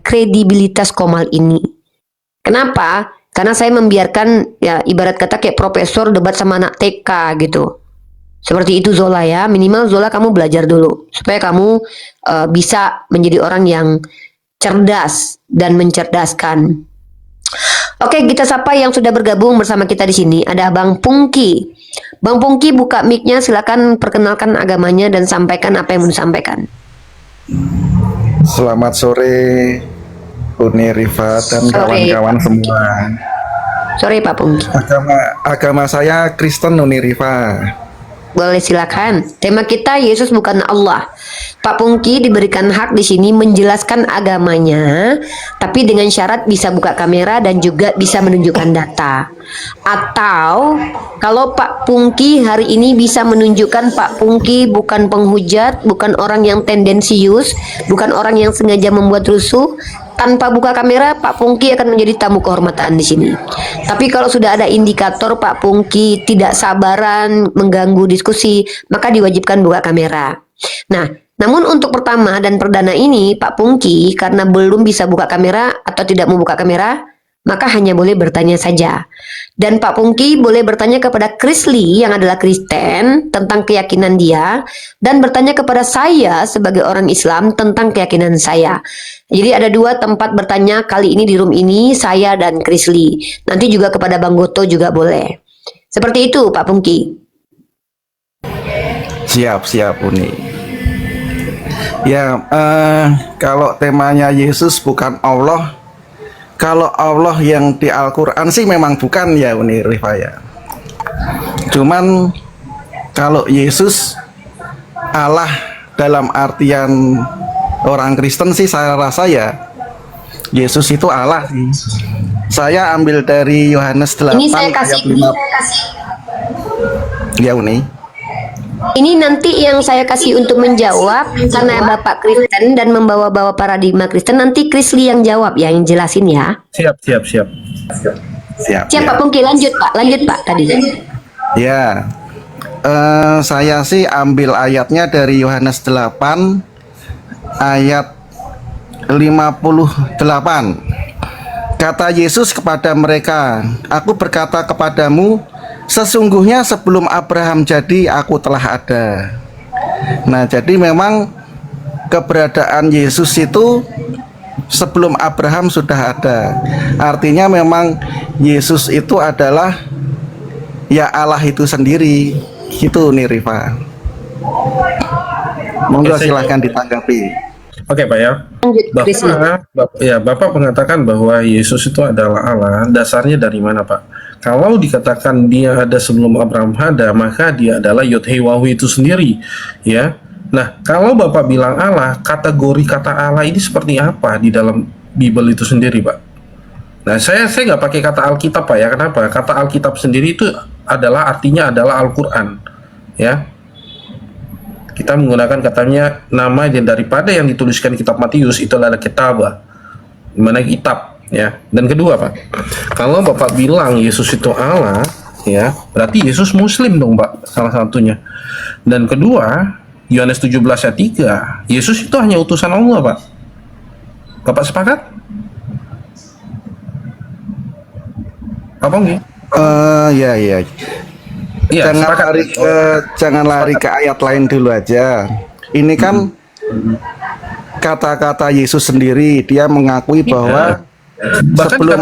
Speaker 2: kredibilitas Komal ini. Kenapa? Karena saya membiarkan ya ibarat kata kayak profesor debat sama anak TK gitu. Seperti itu Zola ya. Minimal Zola kamu belajar dulu supaya kamu bisa menjadi orang yang cerdas dan mencerdaskan. Oke, kita sapa yang sudah bergabung bersama kita di sini. Ada Bang Pungki. Bang Pungki buka mic-nya, silakan perkenalkan agamanya dan sampaikan apa yang mau disampaikan.
Speaker 1: Selamat sore Uni Rifat dan kawan-kawan semua.
Speaker 2: Sore Pak Pungki.
Speaker 1: Agama saya Kristen Uni Rifat.
Speaker 2: Boleh silakan. Tema kita Yesus bukan Allah. Pak Pungki diberikan hak di sini menjelaskan agamanya, tapi dengan syarat bisa buka kamera dan juga bisa menunjukkan data. Atau kalau Pak Pungki hari ini bisa menunjukkan Pak Pungki bukan penghujat, bukan orang yang tendensius, bukan orang yang sengaja membuat rusuh, tanpa buka kamera Pak Pungki akan menjadi tamu kehormatan di sini. Tapi kalau sudah ada indikator Pak Pungki tidak sabaran mengganggu diskusi, maka diwajibkan buka kamera. Nah, namun untuk pertama dan perdana ini Pak Pungki karena belum bisa buka kamera atau tidak membuka kamera, maka hanya boleh bertanya saja. Dan Pak Pungki boleh bertanya kepada Krisli yang adalah Kristen tentang keyakinan dia, dan bertanya kepada saya sebagai orang Islam tentang keyakinan saya. Jadi ada dua tempat bertanya kali ini di room ini, saya dan Krisli. Nanti juga kepada Bang Goto juga boleh. Seperti itu Pak Pungki.
Speaker 1: Siap Uni. Ya, kalau temanya Yesus bukan Allah, kalau Allah yang di Al-Quran sih memang bukan ya Uni Rifaya. Cuman kalau Yesus Allah dalam artian orang Kristen sih saya rasa ya Yesus itu Allah sih. Saya ambil dari Yohanes 8
Speaker 2: Ini saya kasih.
Speaker 1: Ya Uni.
Speaker 2: Ini nanti yang saya kasih untuk menjawab karena Bapak Kristen dan membawa-bawa paradigma Kristen, nanti Krisli yang jawab ya, yang jelasin ya.
Speaker 8: Siap.
Speaker 1: Siap
Speaker 2: Pak Pungki, lanjut Pak tadi.
Speaker 1: Ya, saya sih ambil ayatnya dari Yohanes 8 ayat 58. Kata Yesus kepada mereka, "Aku berkata kepadamu, sesungguhnya sebelum Abraham jadi, aku telah ada." Nah, jadi memang keberadaan Yesus itu sebelum Abraham sudah ada. Artinya memang Yesus itu adalah ya Allah itu sendiri. Gitu nih Rifa. Monggo silahkan ditanggapi.
Speaker 8: Oke Pak ya.
Speaker 2: Krisli.
Speaker 8: Bapak mengatakan bahwa Yesus itu adalah Allah. Dasarnya dari mana Pak? Kalau dikatakan dia ada sebelum Abraham ada, maka dia adalah Yod Heh Waw itu sendiri, ya. Nah, kalau Bapak bilang Allah, kategori kata Allah ini seperti apa di dalam Bible itu sendiri, Pak? Nah, saya nggak pakai kata Alkitab, Pak ya. Kenapa? Kata Alkitab sendiri itu adalah artinya adalah Al-Quran, ya. Kita menggunakan katanya nama daripada yang dituliskan kitab Matius itu adalah kitabah, dimana kitab, ya. Dan kedua Pak, kalau Bapak bilang Yesus itu Allah, ya, berarti Yesus Muslim dong Pak, salah satunya. Dan kedua, Yohanes 17 ayat 3, Yesus itu hanya utusan Allah Pak. Bapak sepakat? Apa enggak?
Speaker 1: Ya.
Speaker 8: Iya,
Speaker 1: Jangan lari ke ayat lain dulu aja. Ini kan kata-kata Yesus sendiri, dia mengakui bahwa
Speaker 8: bahkan
Speaker 1: sebelum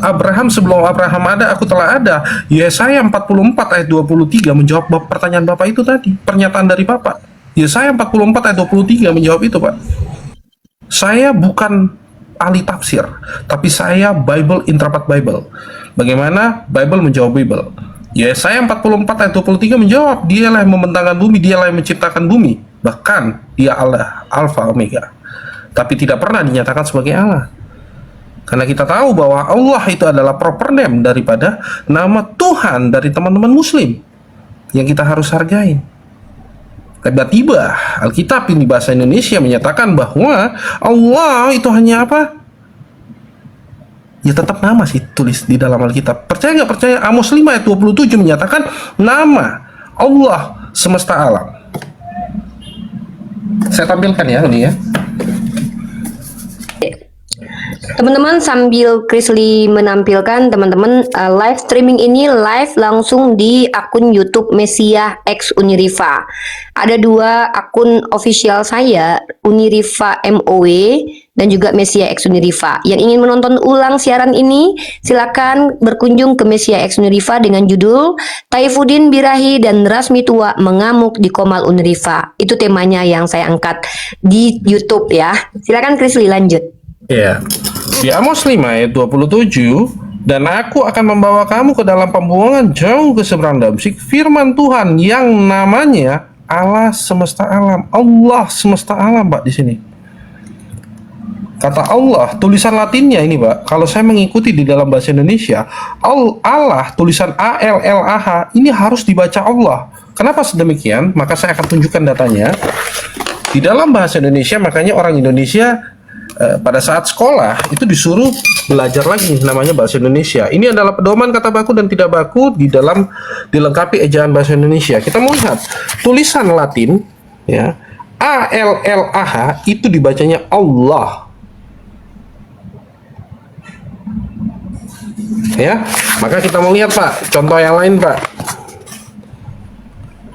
Speaker 8: Abraham sebelum Abraham ada, aku telah ada. Yesaya 44 ayat 23 menjawab pertanyaan Bapak itu tadi, pernyataan dari Bapak. Yesaya 44 ayat 23 menjawab itu Pak. Saya bukan ahli tafsir, tapi saya Bible interpret Bible. Bagaimana Bible menjawab Bible? Yesaya 44 ayat 23 menjawab, dialah yang membentangkan bumi, dialah yang menciptakan bumi. Bahkan dia Allah, Alfa Omega. Tapi tidak pernah dinyatakan sebagai Allah. Karena kita tahu bahwa Allah itu adalah proper name daripada nama Tuhan dari teman-teman Muslim yang kita harus hargai. Tiba-tiba Alkitab ini bahasa Indonesia menyatakan bahwa Allah itu hanya apa? Ya tetap nama sih tulis di dalam Alkitab. Percaya nggak percaya? Amos 5 ayat 27 menyatakan nama Allah semesta alam. Saya tampilkan ya ini ya.
Speaker 2: Teman-teman, sambil Krisli menampilkan, teman-teman, live streaming ini live langsung di akun YouTube Mesiah X Unirifa. Ada dua akun official saya, Unirifa MOW dan juga Mesiah X Unirifa. Yang ingin menonton ulang siaran ini, silakan berkunjung ke Mesiah X Unirifa dengan judul Taifuddin Birahi dan Rasmi Tua Mengamuk di Komal Unirifa. Itu temanya yang saya angkat di YouTube ya. Silakan Krisli lanjut.
Speaker 8: Ya, di Amos 5 ayat 27, dan aku akan membawa kamu ke dalam pembuangan jauh ke seberang Damsyik, firman Tuhan yang namanya Allah semesta alam. Allah semesta alam, Pak, di sini. Kata Allah, tulisan Latinnya ini, Pak. Kalau saya mengikuti di dalam bahasa Indonesia, Allah, tulisan ALLAH, ini harus dibaca Allah. Kenapa sedemikian? Maka saya akan tunjukkan datanya. Di dalam bahasa Indonesia, makanya orang Indonesia pada saat sekolah itu disuruh belajar lagi namanya bahasa Indonesia. Ini adalah pedoman kata baku dan tidak baku di dalam dilengkapi ejaan bahasa Indonesia. Kita melihat tulisan Latin, ya, ALLAH itu dibacanya Allah. Ya, maka kita mau lihat, Pak, contoh yang lain, Pak.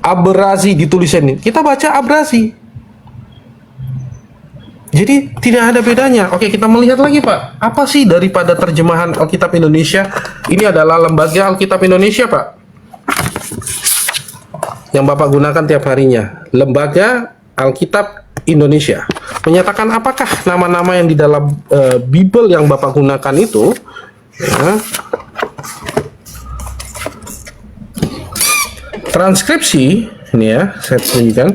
Speaker 8: Abrasi ditulis ini, kita baca abrasi. Jadi tidak ada bedanya. Oke, kita melihat lagi, Pak. Apa sih daripada terjemahan Alkitab Indonesia? Ini adalah lembaga Alkitab Indonesia, Pak, yang Bapak gunakan tiap harinya. Lembaga Alkitab Indonesia menyatakan apakah nama-nama yang di dalam Bible yang Bapak gunakan itu, ya, transkripsi. Ini ya, saya tunjukkan.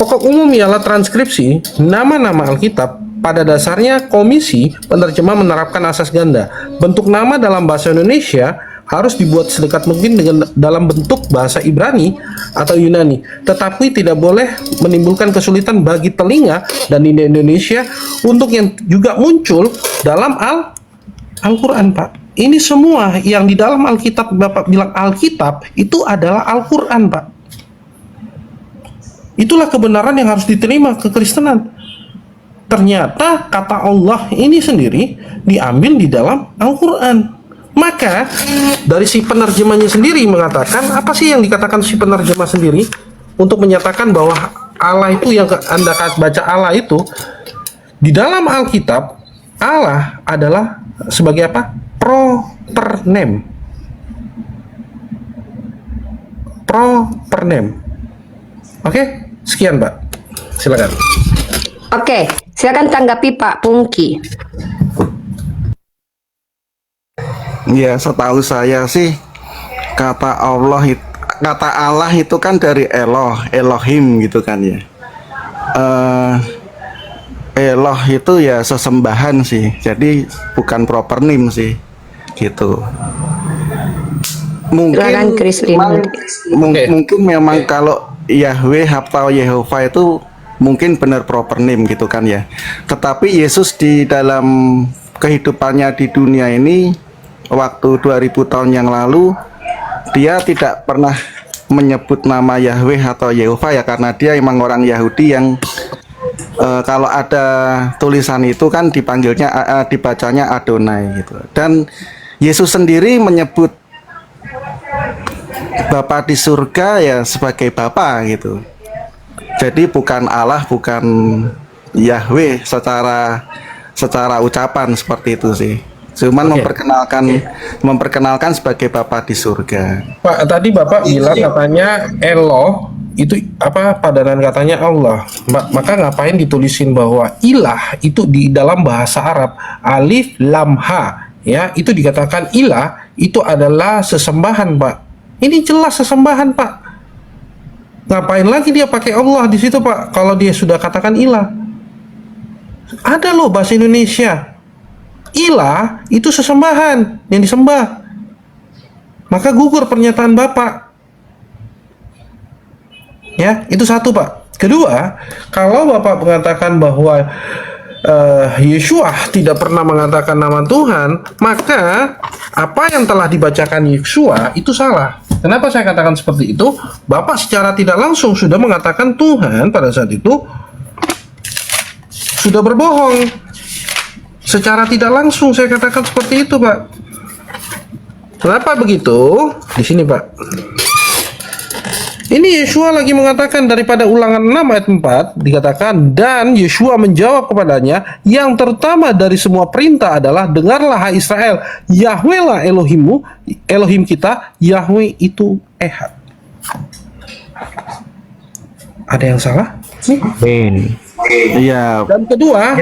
Speaker 8: Pokok umum ialah transkripsi nama-nama Alkitab. Pada dasarnya komisi penerjemah menerapkan asas ganda. Bentuk nama dalam bahasa Indonesia harus dibuat sedekat mungkin dengan dalam bentuk bahasa Ibrani atau Yunani. Tetapi tidak boleh menimbulkan kesulitan bagi telinga dan di Indonesia untuk yang juga muncul dalam Al-Quran, Pak. Ini semua yang di dalam Alkitab, Bapak bilang Alkitab, itu adalah Al-Quran, Pak. Itulah kebenaran yang harus diterima kekristenan. Ternyata kata Allah ini sendiri diambil di dalam Al-Quran. Maka dari si penerjemahnya sendiri mengatakan, apa sih yang dikatakan si penerjemah sendiri untuk menyatakan bahwa Allah itu yang Anda baca Allah itu di dalam Alkitab, Allah adalah sebagai apa? Proper name. Proper name. Oke, sekian, Pak. Silakan.
Speaker 2: Oke, silakan tanggapi Pak Pungki.
Speaker 1: Ya, setahu saya sih kata Allah itu kan dari Elohim gitu kan ya. Eloh itu ya sesembahan sih, jadi bukan proper name sih, gitu.
Speaker 2: Silakan Chris Lim.
Speaker 1: Mungkin memang kalau Yahweh atau Yehova itu mungkin benar proper name gitu kan ya. Tetapi Yesus di dalam kehidupannya di dunia ini waktu 2000 tahun yang lalu, dia tidak pernah menyebut nama Yahweh atau Yehova ya, karena dia emang orang Yahudi yang kalau ada tulisan itu kan dibacanya Adonai gitu. Dan Yesus sendiri menyebut Bapa di surga ya sebagai Bapa gitu. Jadi bukan Allah, bukan Yahweh secara ucapan seperti itu sih. Cuman memperkenalkan sebagai Bapa di surga.
Speaker 8: Pak, tadi Bapak bilang katanya Eloh itu apa padanan katanya Allah. Maka ngapain ditulisin bahwa ilah itu di dalam bahasa Arab alif lam ha, ya, itu dikatakan ilah itu adalah sesembahan, Pak. Ini jelas sesembahan, Pak. Ngapain lagi dia pakai Allah di situ, Pak? Kalau dia sudah katakan ilah. Ada loh bahasa Indonesia. Ilah itu sesembahan yang disembah. Maka gugur pernyataan Bapak. Ya, itu satu, Pak. Kedua, kalau Bapak mengatakan bahwa Yeshua tidak pernah mengatakan nama Tuhan, maka apa yang telah dibacakan Yeshua itu salah. Kenapa saya katakan seperti itu? Bapak secara tidak langsung sudah mengatakan Tuhan pada saat itu sudah berbohong. Secara tidak langsung saya katakan seperti itu, Pak. Kenapa begitu? Di sini, Pak. Ini Yeshua lagi mengatakan daripada Ulangan 6 ayat 4 dikatakan, dan Yeshua menjawab kepadanya, yang terutama dari semua perintah adalah, dengarlah hai Israel, Yahweh lah Elohimmu, Elohim kita, Yahweh itu Ehad. Ada yang salah? Nih.
Speaker 1: Iya.
Speaker 8: Dan kedua,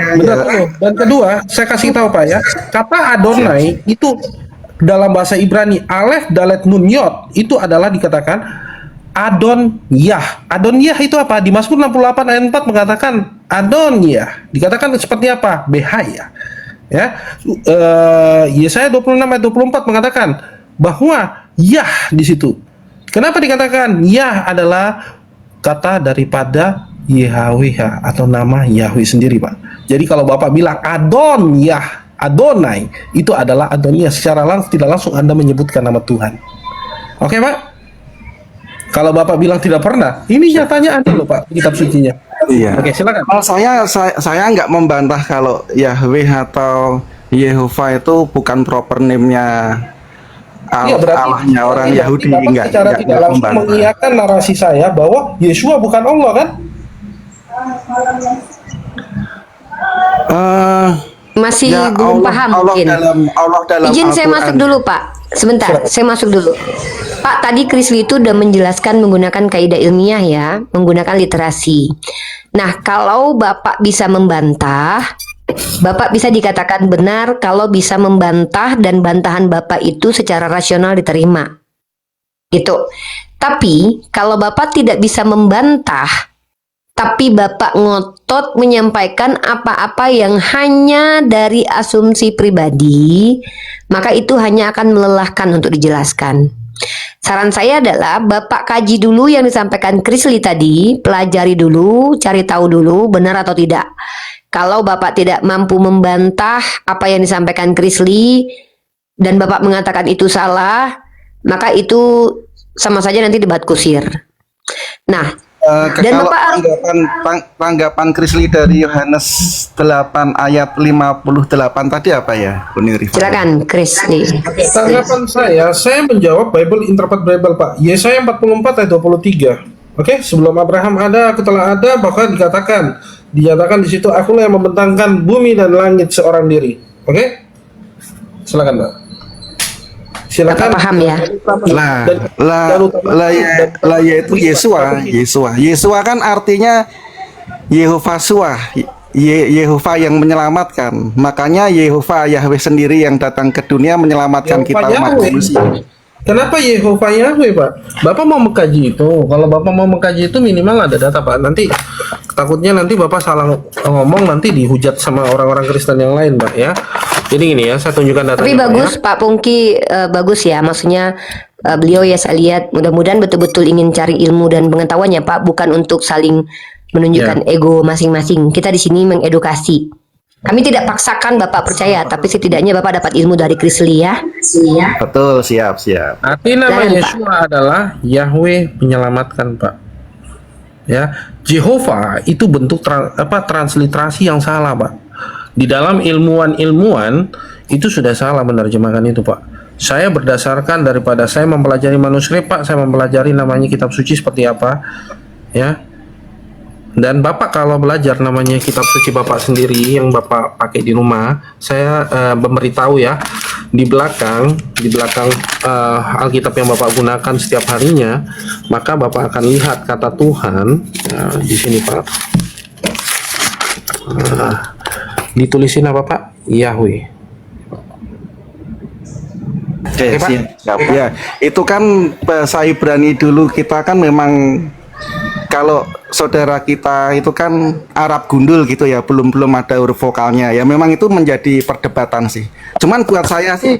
Speaker 8: Dan kedua, saya kasih tahu, Pak, ya. Kata Adonai itu dalam bahasa Ibrani Alef Dalet Nun Yod itu adalah dikatakan Adon Yah. Adon Yah itu apa? Di Mazmur 68 ayat 4 mengatakan Adon Yah. Dikatakan seperti apa? Behaya. Ya. Yesaya 26 ayat 24 mengatakan bahwa Yah di situ. Kenapa dikatakan Yah adalah kata daripada Yahweh atau nama Yahweh sendiri, Pak. Jadi kalau Bapak bilang Adon Yah, Adonai, itu adalah Adonia. Secara langsung, tidak langsung Anda menyebutkan nama Tuhan. Oke, Pak? Kalau Bapak bilang tidak pernah, ini nyatanya ada loh Pak, kitab sucinya.
Speaker 1: Iya.
Speaker 8: Oke, silakan.
Speaker 1: Kalau saya nggak membantah kalau Yahweh atau Yehova itu bukan proper name-nya
Speaker 8: Iya, berarti
Speaker 1: Allahnya orang Yahudi,
Speaker 8: Bapak
Speaker 1: enggak,
Speaker 8: secara tidak
Speaker 1: enggak
Speaker 8: langsung
Speaker 1: membantah.
Speaker 8: mengiyakan narasi saya bahwa Yeshua bukan Allah kan?
Speaker 2: Masih
Speaker 1: Ya,
Speaker 2: belum paham mungkin.
Speaker 1: Allah dalam
Speaker 2: Izin saya
Speaker 1: Al-Quran.
Speaker 2: masuk dulu Pak. Sebentar, saya masuk dulu. Pak, tadi Krisli itu udah menjelaskan menggunakan kaidah ilmiah ya, menggunakan literasi. Nah, kalau Bapak bisa membantah, Bapak bisa dikatakan benar kalau bisa membantah dan bantahan Bapak itu secara rasional diterima. Gitu. Tapi, kalau Bapak tidak bisa membantah, tapi Bapak ngotot menyampaikan apa-apa yang hanya dari asumsi pribadi, maka itu hanya akan melelahkan untuk dijelaskan. Saran saya adalah Bapak kaji dulu yang disampaikan Krisli tadi, pelajari dulu, cari tahu dulu benar atau tidak. Kalau Bapak tidak mampu membantah apa yang disampaikan Krisli dan Bapak mengatakan itu salah, maka itu sama saja nanti debat kusir. Nah, dan
Speaker 1: Kalau
Speaker 2: Bapak
Speaker 1: tanggapan Krisli dari Yohanes 8 ayat 58 tadi apa ya, Buni Rifai?
Speaker 2: silakan Krisli.
Speaker 8: Tanggapan saya menjawab Bible interpret Bible Pak. Yesaya 44 ayat 23. Oke, sebelum Abraham ada, aku telah ada, bahkan dinyatakan di situ, akulah yang membentangkan bumi dan langit seorang diri. Oke? Silakan, Pak. Silakan.
Speaker 2: Bapak paham ya?
Speaker 1: Yaitu Yesua kan artinya Yehova Suah, Yehova yang menyelamatkan. Makanya Yehova Yahweh sendiri yang datang ke dunia menyelamatkan
Speaker 8: Yehova
Speaker 1: kita umat
Speaker 8: Yahweh.
Speaker 1: manusia.
Speaker 8: Kenapa Yehova Yahweh, Pak? Bapak mau mengkaji itu. Kalau Bapak mau mengkaji itu minimal ada data, Pak. Nanti takutnya nanti Bapak salah ngomong, nanti dihujat sama orang-orang Kristen yang lain, Pak, ya. Jadi gini ya, saya tunjukkan datanya.
Speaker 2: Tapi
Speaker 8: Pak,
Speaker 2: bagus
Speaker 8: ya.
Speaker 2: Pak Pungki, bagus ya. Maksudnya beliau ya saya lihat mudah-mudahan betul-betul ingin cari ilmu dan pengetahuannya Pak, bukan untuk saling menunjukkan ego masing-masing. Kita di sini mengedukasi. Kami tidak paksakan Bapak percaya, tapi setidaknya Bapak dapat ilmu dari Krisli ya.
Speaker 1: Betul, siap.
Speaker 8: Arti nama
Speaker 2: Jangan, Pak.
Speaker 8: Yeshua adalah Yahweh menyelamatkan, Pak. Ya, Jehovah itu bentuk transliterasi yang salah, Pak. Di dalam ilmuwan itu sudah salah menerjemahkan itu, Pak. Saya berdasarkan daripada saya mempelajari manuskrip, Pak, saya mempelajari namanya kitab suci seperti apa, ya. Dan Bapak kalau belajar namanya kitab suci Bapak sendiri yang Bapak pakai di rumah, saya memberitahu ya, di belakang Alkitab yang Bapak gunakan setiap harinya, maka Bapak akan lihat kata Tuhan di sini, Pak. Ditulisin apa, Pak? Yahweh.
Speaker 1: Oke,
Speaker 8: Pak.
Speaker 1: siap. Ya, itu kan bahasa Ibrani dulu kita kan memang kalau saudara kita itu kan Arab gundul gitu ya, belum ada huruf vokalnya ya. Memang itu menjadi perdebatan sih. Cuman buat saya sih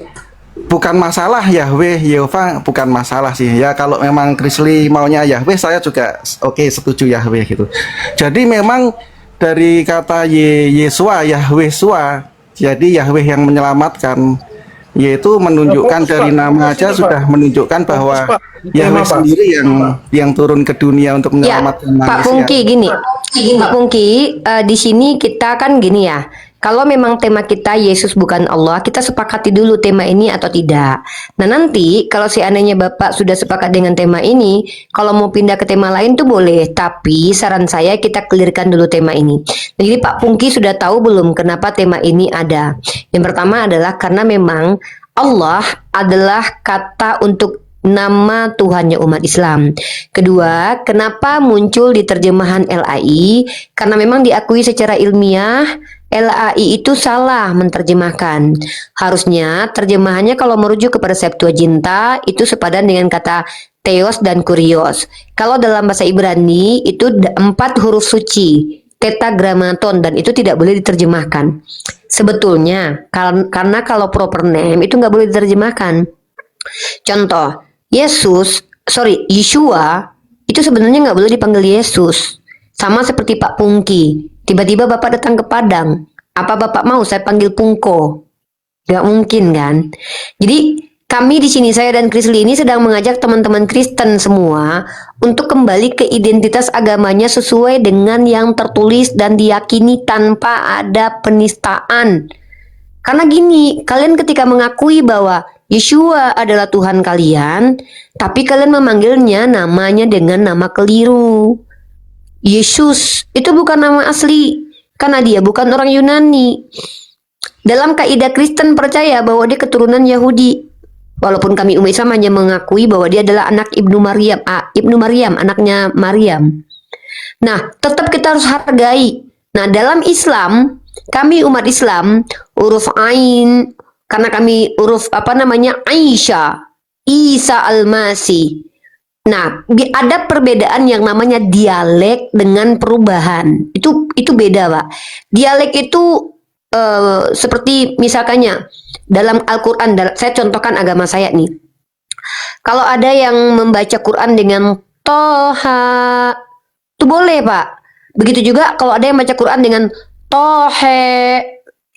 Speaker 1: bukan masalah Yahweh, Yehova bukan masalah sih. Ya kalau memang Krisli maunya Yahweh, saya juga oke, setuju Yahweh gitu. Jadi memang dari kata Yesua, Yahweh Sua, jadi Yahweh yang menyelamatkan, yaitu menunjukkan dari nama aja sudah menunjukkan bahwa Yahweh sendiri yang turun ke dunia untuk
Speaker 2: Ya,
Speaker 1: menyelamatkan
Speaker 2: Pak
Speaker 1: manusia.
Speaker 2: Pungki gini, Pak Pungki, di sini kita kan gini ya. Kalau memang tema kita Yesus bukan Allah, kita sepakati dulu tema ini atau tidak. Nah nanti kalau seandainya Bapak sudah sepakat dengan tema ini, kalau mau pindah ke tema lain tuh boleh. Tapi saran saya kita clearkan dulu tema ini. Nah, jadi Pak Pungki sudah tahu belum kenapa tema ini ada? Yang pertama adalah karena memang Allah adalah kata untuk nama Tuhannya umat Islam. Kedua, kenapa muncul di terjemahan LAI? Karena memang diakui secara ilmiah LAI itu salah menerjemahkan. Harusnya terjemahannya kalau merujuk kepada Septuaginta itu sepadan dengan kata Theos, dan Kurios. Kalau dalam bahasa Ibrani itu 4 huruf suci, tetragrammaton, dan itu tidak boleh diterjemahkan. Sebetulnya karena kalau proper name itu nggak boleh diterjemahkan. Contoh, Yeshua itu sebenarnya nggak boleh dipanggil Yesus. Sama seperti Pak Pungki. Tiba-tiba Bapak datang ke Padang. Apa Bapak mau saya panggil Pungko? Nggak mungkin kan? Jadi kami di sini, saya dan Krisli ini sedang mengajak teman-teman Kristen semua untuk kembali ke identitas agamanya sesuai dengan yang tertulis dan diyakini tanpa ada penistaan. Karena gini, kalian ketika mengakui bahwa Yeshua adalah Tuhan kalian, tapi kalian memanggilnya namanya dengan nama keliru. Yesus itu bukan nama asli, karena dia bukan orang Yunani. Dalam kaidah Kristen percaya bahwa dia keturunan Yahudi. Walaupun kami umat Islam hanya mengakui bahwa dia adalah anak Ibnu Maryam, anaknya Maryam. Nah, tetap kita harus hargai. Nah, dalam Islam, kami umat Islam, huruf Ain, karena kami huruf Aisyah, Isa Al-Masih. Nah, ada perbedaan yang namanya dialek dengan perubahan. Itu beda, Pak. Dialek itu seperti misalkannya dalam Al-Quran, saya contohkan agama saya nih. Kalau ada yang membaca Quran dengan Toha, itu boleh, Pak. Begitu juga kalau ada yang baca Quran dengan Tohe,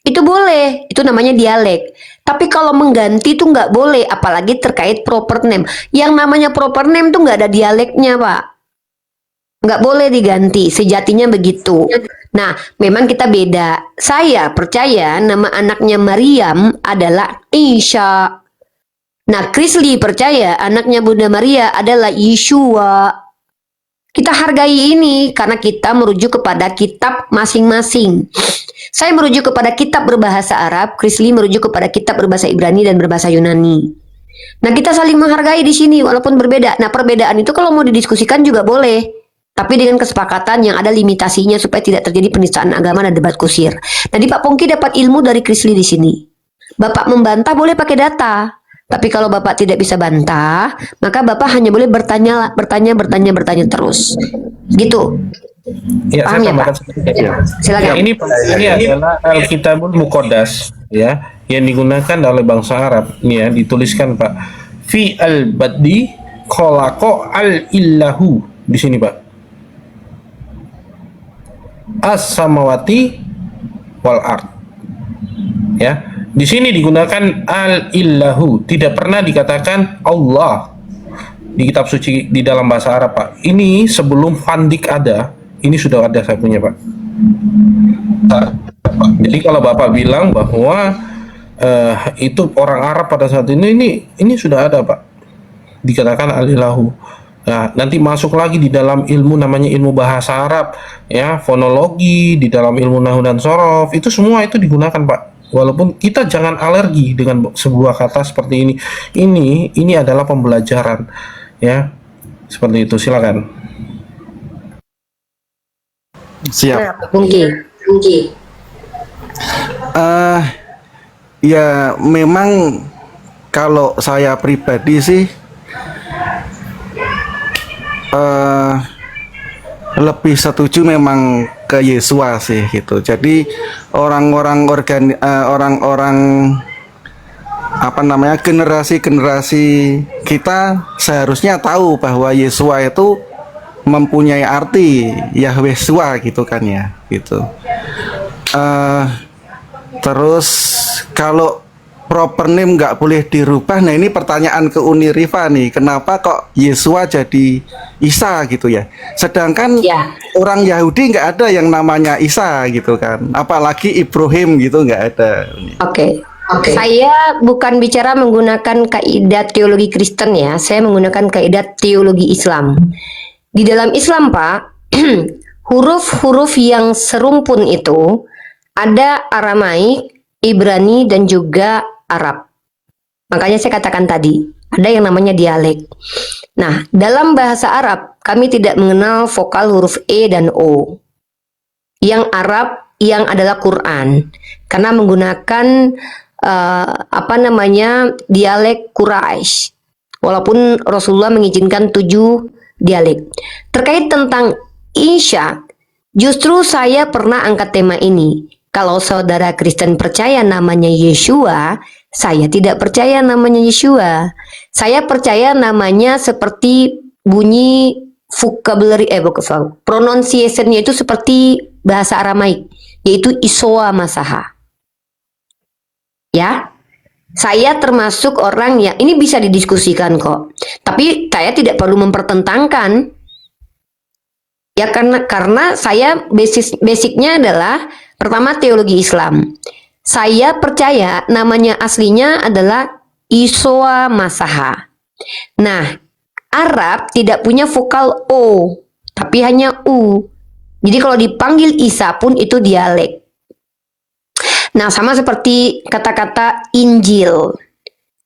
Speaker 2: itu boleh. Itu namanya dialek. Tapi kalau mengganti itu nggak boleh, apalagi terkait proper name. Yang namanya proper name tuh nggak ada dialeknya, Pak. Nggak boleh diganti, sejatinya begitu. Nah, memang kita beda. Saya percaya nama anaknya Maryam adalah Isya. Nah, Krisli percaya anaknya Bunda Maria adalah Yeshua. Kita hargai ini karena kita merujuk kepada kitab masing-masing. Saya merujuk kepada kitab berbahasa Arab, Krisli merujuk kepada kitab berbahasa Ibrani dan berbahasa Yunani. Nah, kita saling menghargai di sini walaupun berbeda. Nah, perbedaan itu kalau mau didiskusikan juga boleh. Tapi dengan kesepakatan yang ada limitasinya supaya tidak terjadi penistaan agama dan debat kusir. Jadi Pak Pongki dapat ilmu dari Krisli di sini. Bapak membantah boleh pakai data. Tapi kalau Bapak tidak bisa bantah, maka Bapak hanya boleh bertanya terus. Gitu.
Speaker 8: Ya,
Speaker 2: Paham
Speaker 8: saya
Speaker 2: ya,
Speaker 8: tambahkan
Speaker 2: Pak?
Speaker 8: sedikit ya.
Speaker 2: Silakan.
Speaker 8: Ya, ini adalah Alkitabul Muqaddas ya, yang digunakan oleh bangsa Arab. Ini ya, dituliskan Pak. Fi al-baddi khalaqa al-illahu. Di sini, Pak. As-samawati wal ard. Ya, di sini digunakan al-illahu, tidak pernah dikatakan Allah di kitab suci di dalam bahasa Arab, Pak. Ini sebelum Fandik ada, ini sudah ada saya punya, Pak. Jadi kalau Bapak bilang bahwa itu orang Arab pada saat ini sudah ada, Pak. Dikatakan al-ilahu. Nah, nanti masuk lagi di dalam ilmu namanya ilmu bahasa Arab, ya, fonologi, di dalam ilmu nahwu dan sorof, itu semua itu digunakan, Pak. Walaupun kita jangan alergi dengan sebuah kata seperti ini. Ini adalah pembelajaran, ya, seperti itu. Silakan.
Speaker 1: Siap.
Speaker 2: Pungki.
Speaker 1: Ya memang kalau saya pribadi sih lebih setuju memang ke Yesua sih gitu. Jadi orang-orang generasi kita seharusnya tahu bahwa Yesua itu mempunyai arti Yahweh Shua gitu kan ya gitu. Terus kalau proper name nggak boleh dirubah. Nah, ini pertanyaan ke Uni Rifa nih, kenapa kok Yesua jadi Isa gitu ya, sedangkan
Speaker 2: Ya.
Speaker 1: orang Yahudi nggak ada yang namanya Isa gitu kan, apalagi Ibrahim gitu nggak ada.
Speaker 2: Oke. Saya bukan bicara menggunakan kaidah teologi Kristen ya, saya menggunakan kaidah teologi Islam. Di dalam Islam, Pak, huruf-huruf yang serumpun itu ada Aramaik, Ibrani, dan juga Arab. Makanya saya katakan tadi, ada yang namanya dialek. Nah, dalam bahasa Arab, kami tidak mengenal vokal huruf E dan O. Yang Arab yang adalah Quran, karena menggunakan dialek Quraisy. Walaupun Rasulullah mengizinkan 7 dialek. Terkait tentang Isya, justru saya pernah angkat tema ini. Kalau saudara Kristen percaya namanya Yeshua, saya tidak percaya namanya Yeshua. Saya percaya namanya seperti bunyi vocabulary, bukan, pronunciation-nya itu seperti bahasa Aramaik, yaitu Isoa Masaha. Ya, saya termasuk orang yang ini bisa didiskusikan kok. Tapi saya tidak perlu mempertentangkan. Ya karena saya basicnya adalah pertama teologi Islam. Saya percaya namanya aslinya adalah Isoa Masaha. Nah, Arab tidak punya vokal O, tapi hanya U. Jadi kalau dipanggil Isa pun itu dialek. Nah, sama seperti kata-kata Injil.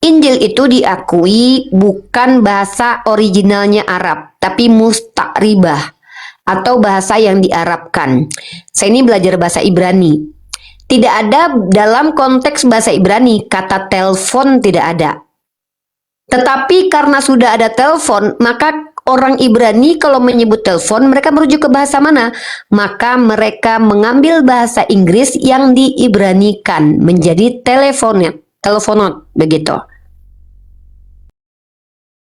Speaker 2: Injil itu diakui bukan bahasa originalnya Arab, tapi mustakribah atau bahasa yang diarabkan. Saya ini belajar bahasa Ibrani. Tidak ada dalam konteks bahasa Ibrani kata telepon, tidak ada. Tetapi karena sudah ada telepon, maka orang Ibrani kalau menyebut telepon, mereka merujuk ke bahasa mana? Maka mereka mengambil bahasa Inggris yang diibranikan menjadi telefonot, begitu.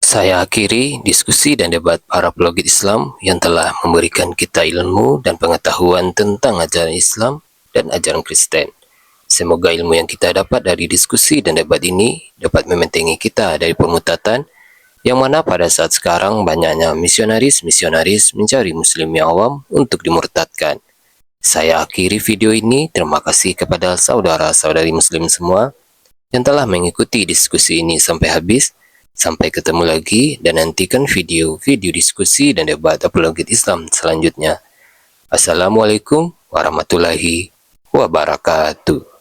Speaker 3: Saya akhiri diskusi dan debat para apologet Islam yang telah memberikan kita ilmu dan pengetahuan tentang ajaran Islam dan ajaran Kristen. Semoga ilmu yang kita dapat dari diskusi dan debat ini dapat membentengi kita dari permutatan, yang mana pada saat sekarang banyaknya misionaris mencari muslim yang awam untuk dimurtadkan. Saya akhiri video ini. Terima kasih kepada saudara-saudari muslim semua yang telah mengikuti diskusi ini sampai habis. Sampai ketemu lagi dan nantikan video-video diskusi dan debat apologet Islam selanjutnya. Assalamualaikum warahmatullahi wabarakatuh.